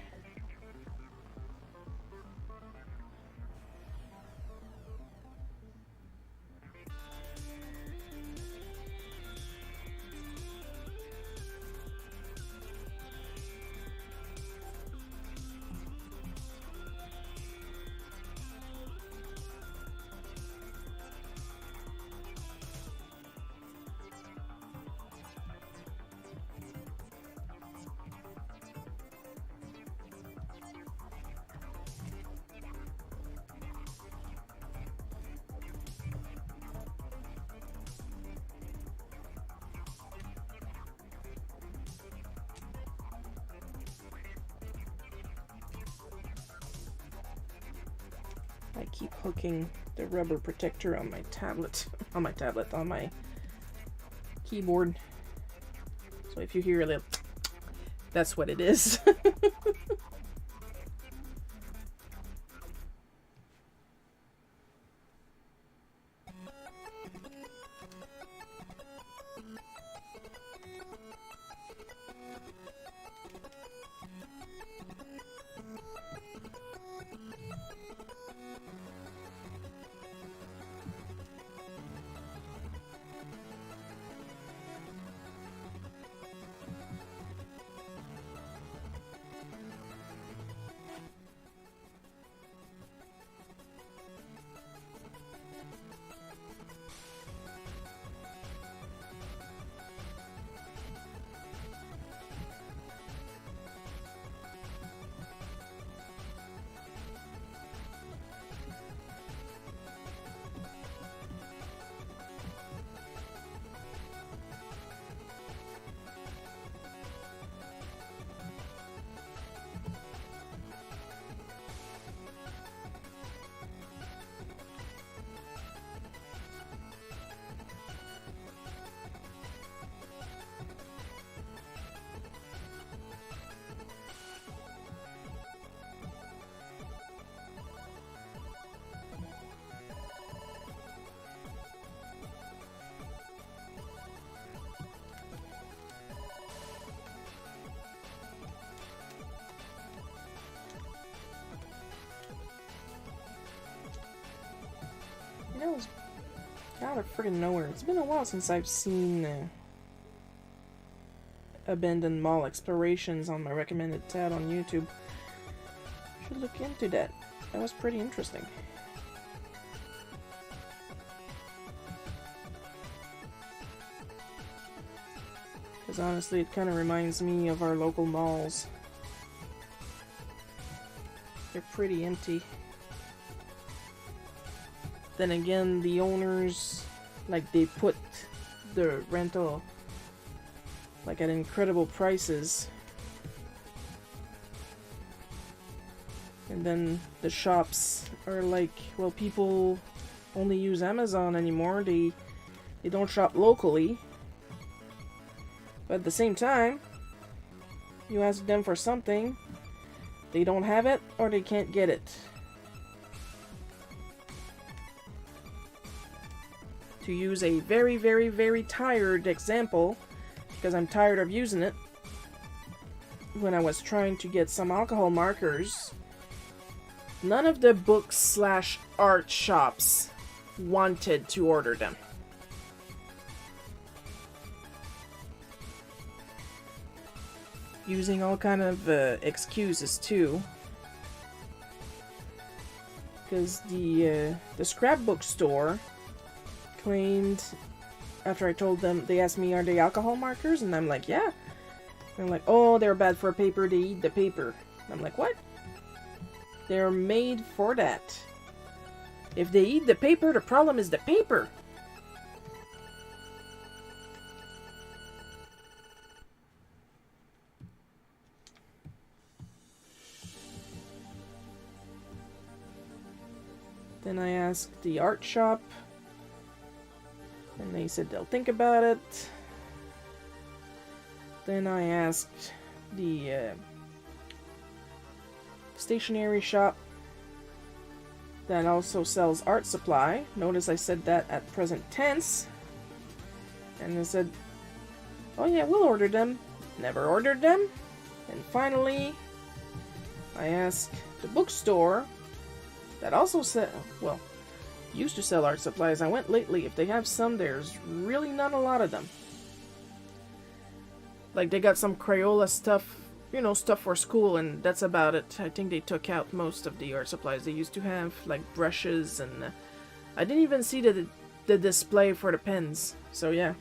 Speaker 1: I keep hooking the rubber protector on my tablet, on my keyboard. So if you hear a little, that's what it is. You know, it's out of friggin' nowhere. It's been a while since I've seen abandoned mall explorations on my recommended tab on YouTube. Should look into that. That was pretty interesting. Because honestly, it kind of reminds me of our local malls. They're pretty empty. Then again, the owners, like, they put the rental like at incredible prices, and then the shops are like, well, people only use Amazon anymore. They don't shop locally. But at the same time, you ask them for something, they don't have it or they can't get it. To use a very, very, very tired example, because I'm tired of using it, when I was trying to get some alcohol markers, none of the books/art shops wanted to order them. Using all kind of excuses too, because the scrapbook store claimed, after I told them, they asked me, are they alcohol markers? And I'm like, yeah. And they're like, oh, they're bad for paper, they eat the paper. And I'm like, what? They're made for that. If they eat the paper, the problem is the paper. Then I asked the art shop, and they said they'll think about it. Then I asked the stationery shop that also sells art supply. Notice I said that at present tense. And I said, oh yeah, we'll order them. Never ordered them. And finally, I asked the bookstore that also used to sell art supplies. I went lately. If they have some, there's really not a lot of them. Like, they got some Crayola stuff, you know, stuff for school, and that's about it. I think they took out most of the art supplies they used to have, like brushes, and I didn't even see the display for the pens. So yeah.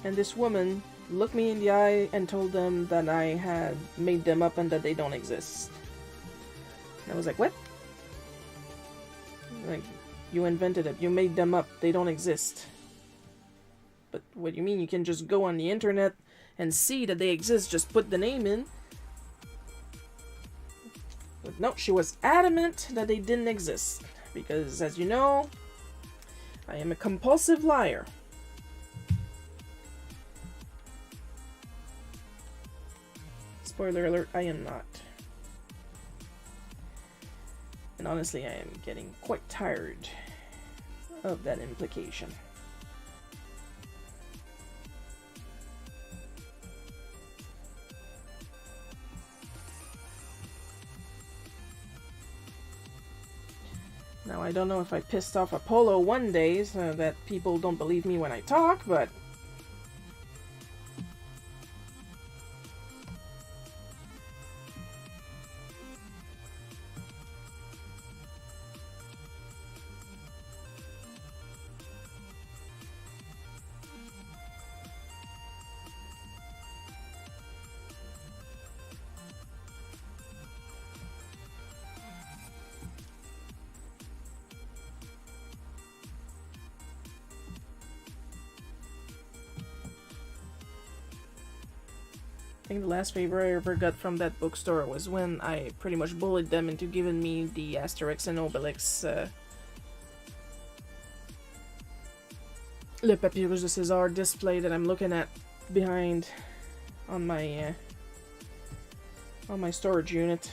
Speaker 1: And this woman looked me in the eye and told them that I had made them up and that they don't exist. And I was like, what? Like, you invented it. You made them up. They don't exist. But what do you mean? You can just go on the internet and see that they exist. Just put the name in. But no, she was adamant that they didn't exist. Because, as you know, I am a compulsive liar. Spoiler alert, I am not. And honestly, I am getting quite tired of that implication. Now, I don't know if I pissed off Apollo one day so that people don't believe me when I talk, but I think the last favor I ever got from that bookstore was when I pretty much bullied them into giving me the Asterix and Obelix Le Papyrus de César display that I'm looking at behind on my storage unit.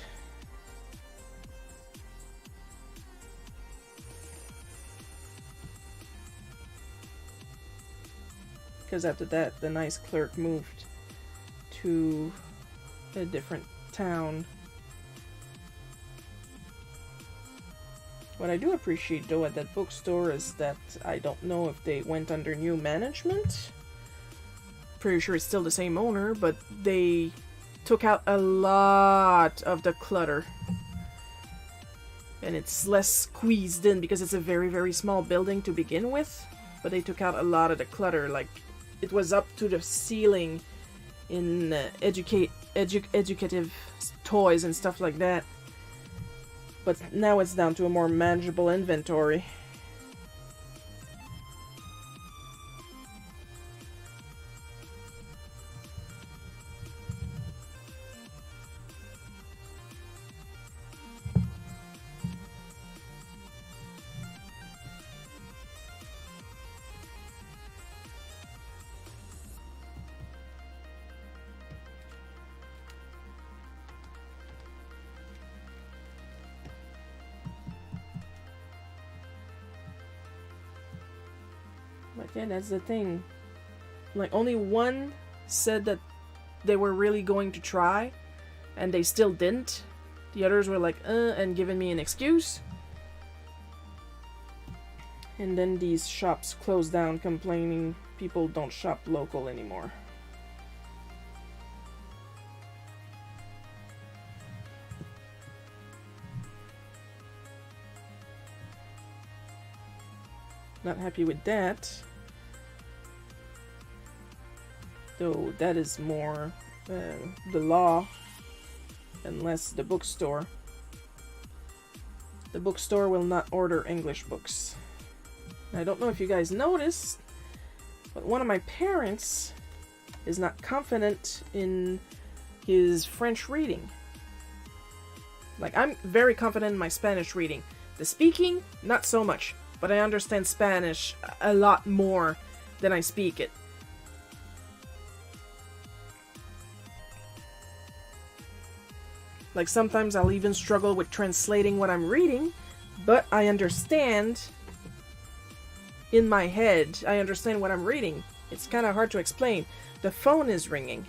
Speaker 1: Because after that, the nice clerk moved to a different town. What I do appreciate though at that bookstore is that I don't know if they went under new management. Pretty sure it's still the same owner, but they took out a lot of the clutter. And it's less squeezed in because it's a very, very small building to begin with. But they took out a lot of the clutter, like it was up to the ceiling in educative toys and stuff like that. But now it's down to a more manageable inventory. But yeah, that's the thing. Like, only one said that they were really going to try, and they still didn't. The others were like, and giving me an excuse. And then these shops closed down, complaining people don't shop local anymore. Not happy with that. Though that is more the law and less the bookstore. The bookstore will not order English books. I don't know if you guys noticed, but one of my parents is not confident in his French reading. Like, I'm very confident in my Spanish reading. The speaking, not so much. But I understand Spanish a lot more than I speak it. Like sometimes I'll even struggle with translating what I'm reading, but I understand in my head. I understand what I'm reading. It's kind of hard to explain. The phone is ringing.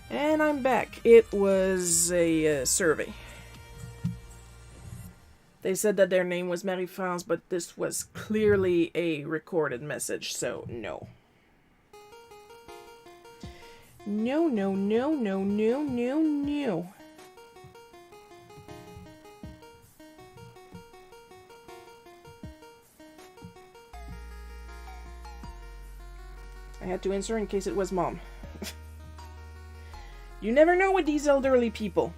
Speaker 1: And I'm back. It was a survey. They said that their name was Marie-France, but this was clearly a recorded message, so no. No, no, no, no, no, no, no. I had to answer in case it was Mom. You never know with these elderly people.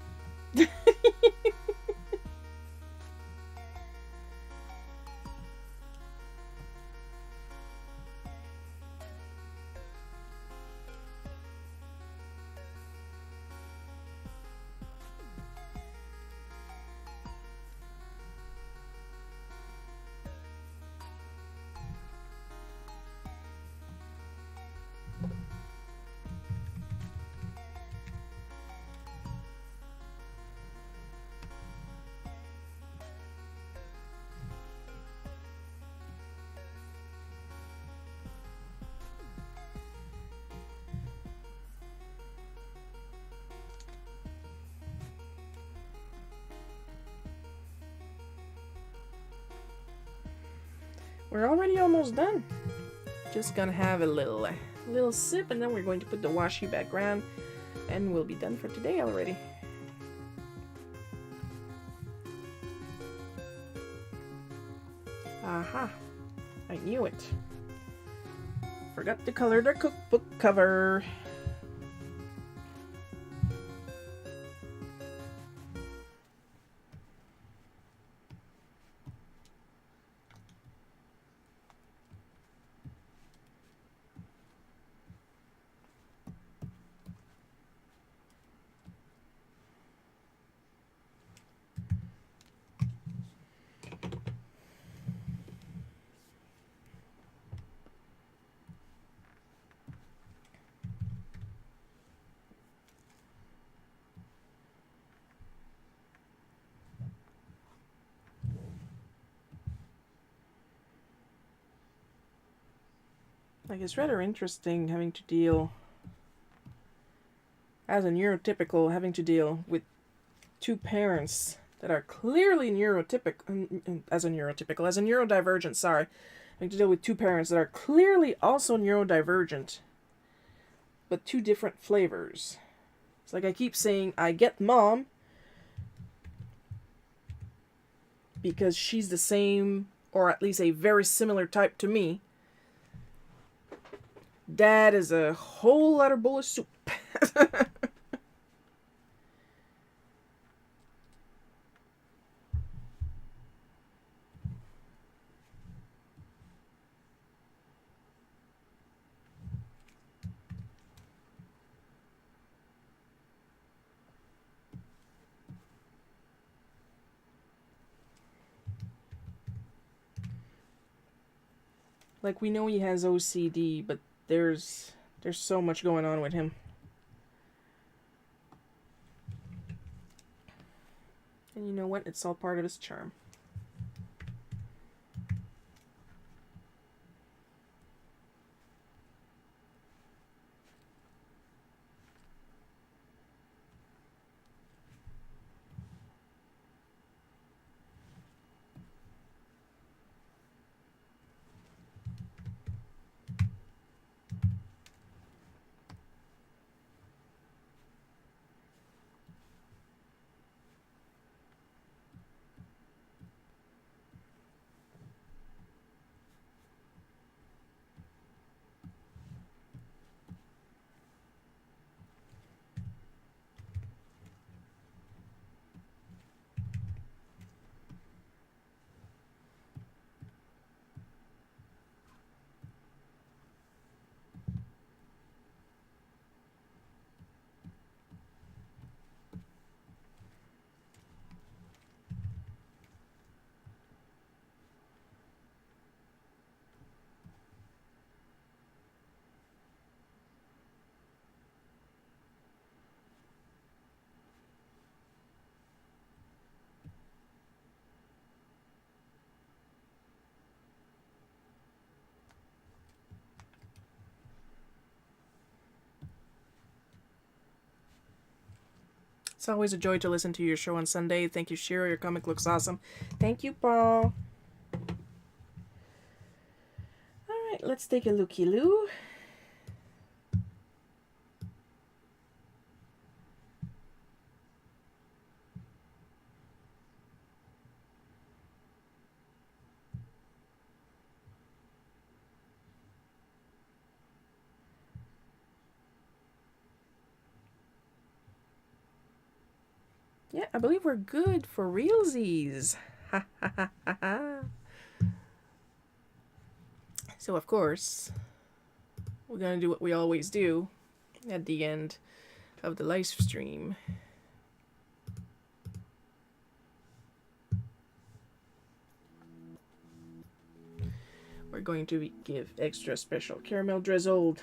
Speaker 1: We're already almost done. Just gonna have a little sip, and then we're going to put the washi background, and we'll be done for today already. Aha! I knew it. Forgot to color the cookbook cover. Like, it's rather interesting having to deal, as a neurotypical, having to deal with two parents that are clearly neurotypical, as a neurodivergent, sorry. Having to deal with two parents that are clearly also neurodivergent, but two different flavors. It's like I keep saying, I get Mom, because she's the same, or at least a very similar type to me. Dad is a whole lot of bowl of soup. Like, we know he has OCD, but there's so much going on with him. And you know what? It's all part of his charm. It's always a joy to listen to your show on Sunday. Thank you, Shiro. Your comic looks awesome. Thank you, Paul. Alright, let's take a looky-loo. Yeah, I believe we're good for realsies. Ha ha ha ha ha. So, of course, we're going to do what we always do at the end of the live stream. We're going to give extra special caramel drizzled,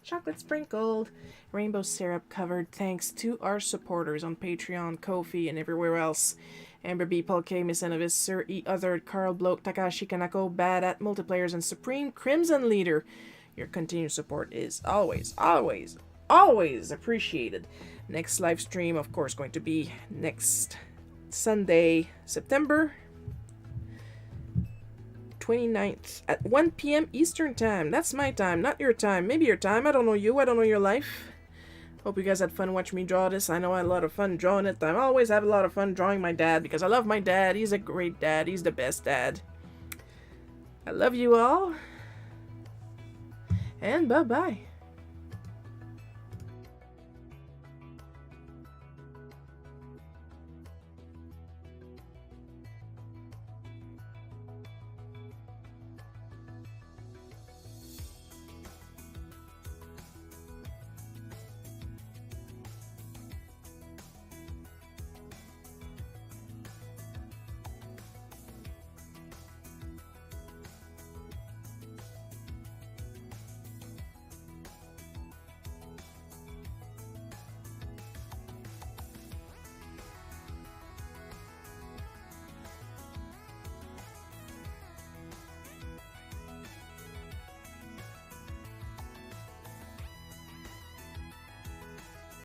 Speaker 1: chocolate sprinkled, rainbow syrup covered thanks to our supporters on Patreon, Ko-fi, and everywhere else. Amber B, Paul K, Miss Enovis, Sir E. Othered, Carl Bloke, Takashi Kanako, Bad at Multiplayers, and Supreme Crimson Leader. Your continued support is always, always, always appreciated. Next live stream, of course, going to be next Sunday, September 29th at 1 p.m. Eastern Time. That's my time, not your time. Maybe your time. I don't know you. I don't know your life. Hope you guys had fun watching me draw this. I know I had a lot of fun drawing it. I always have a lot of fun drawing my dad because I love my dad. He's a great dad. He's the best dad. I love you all. And bye-bye.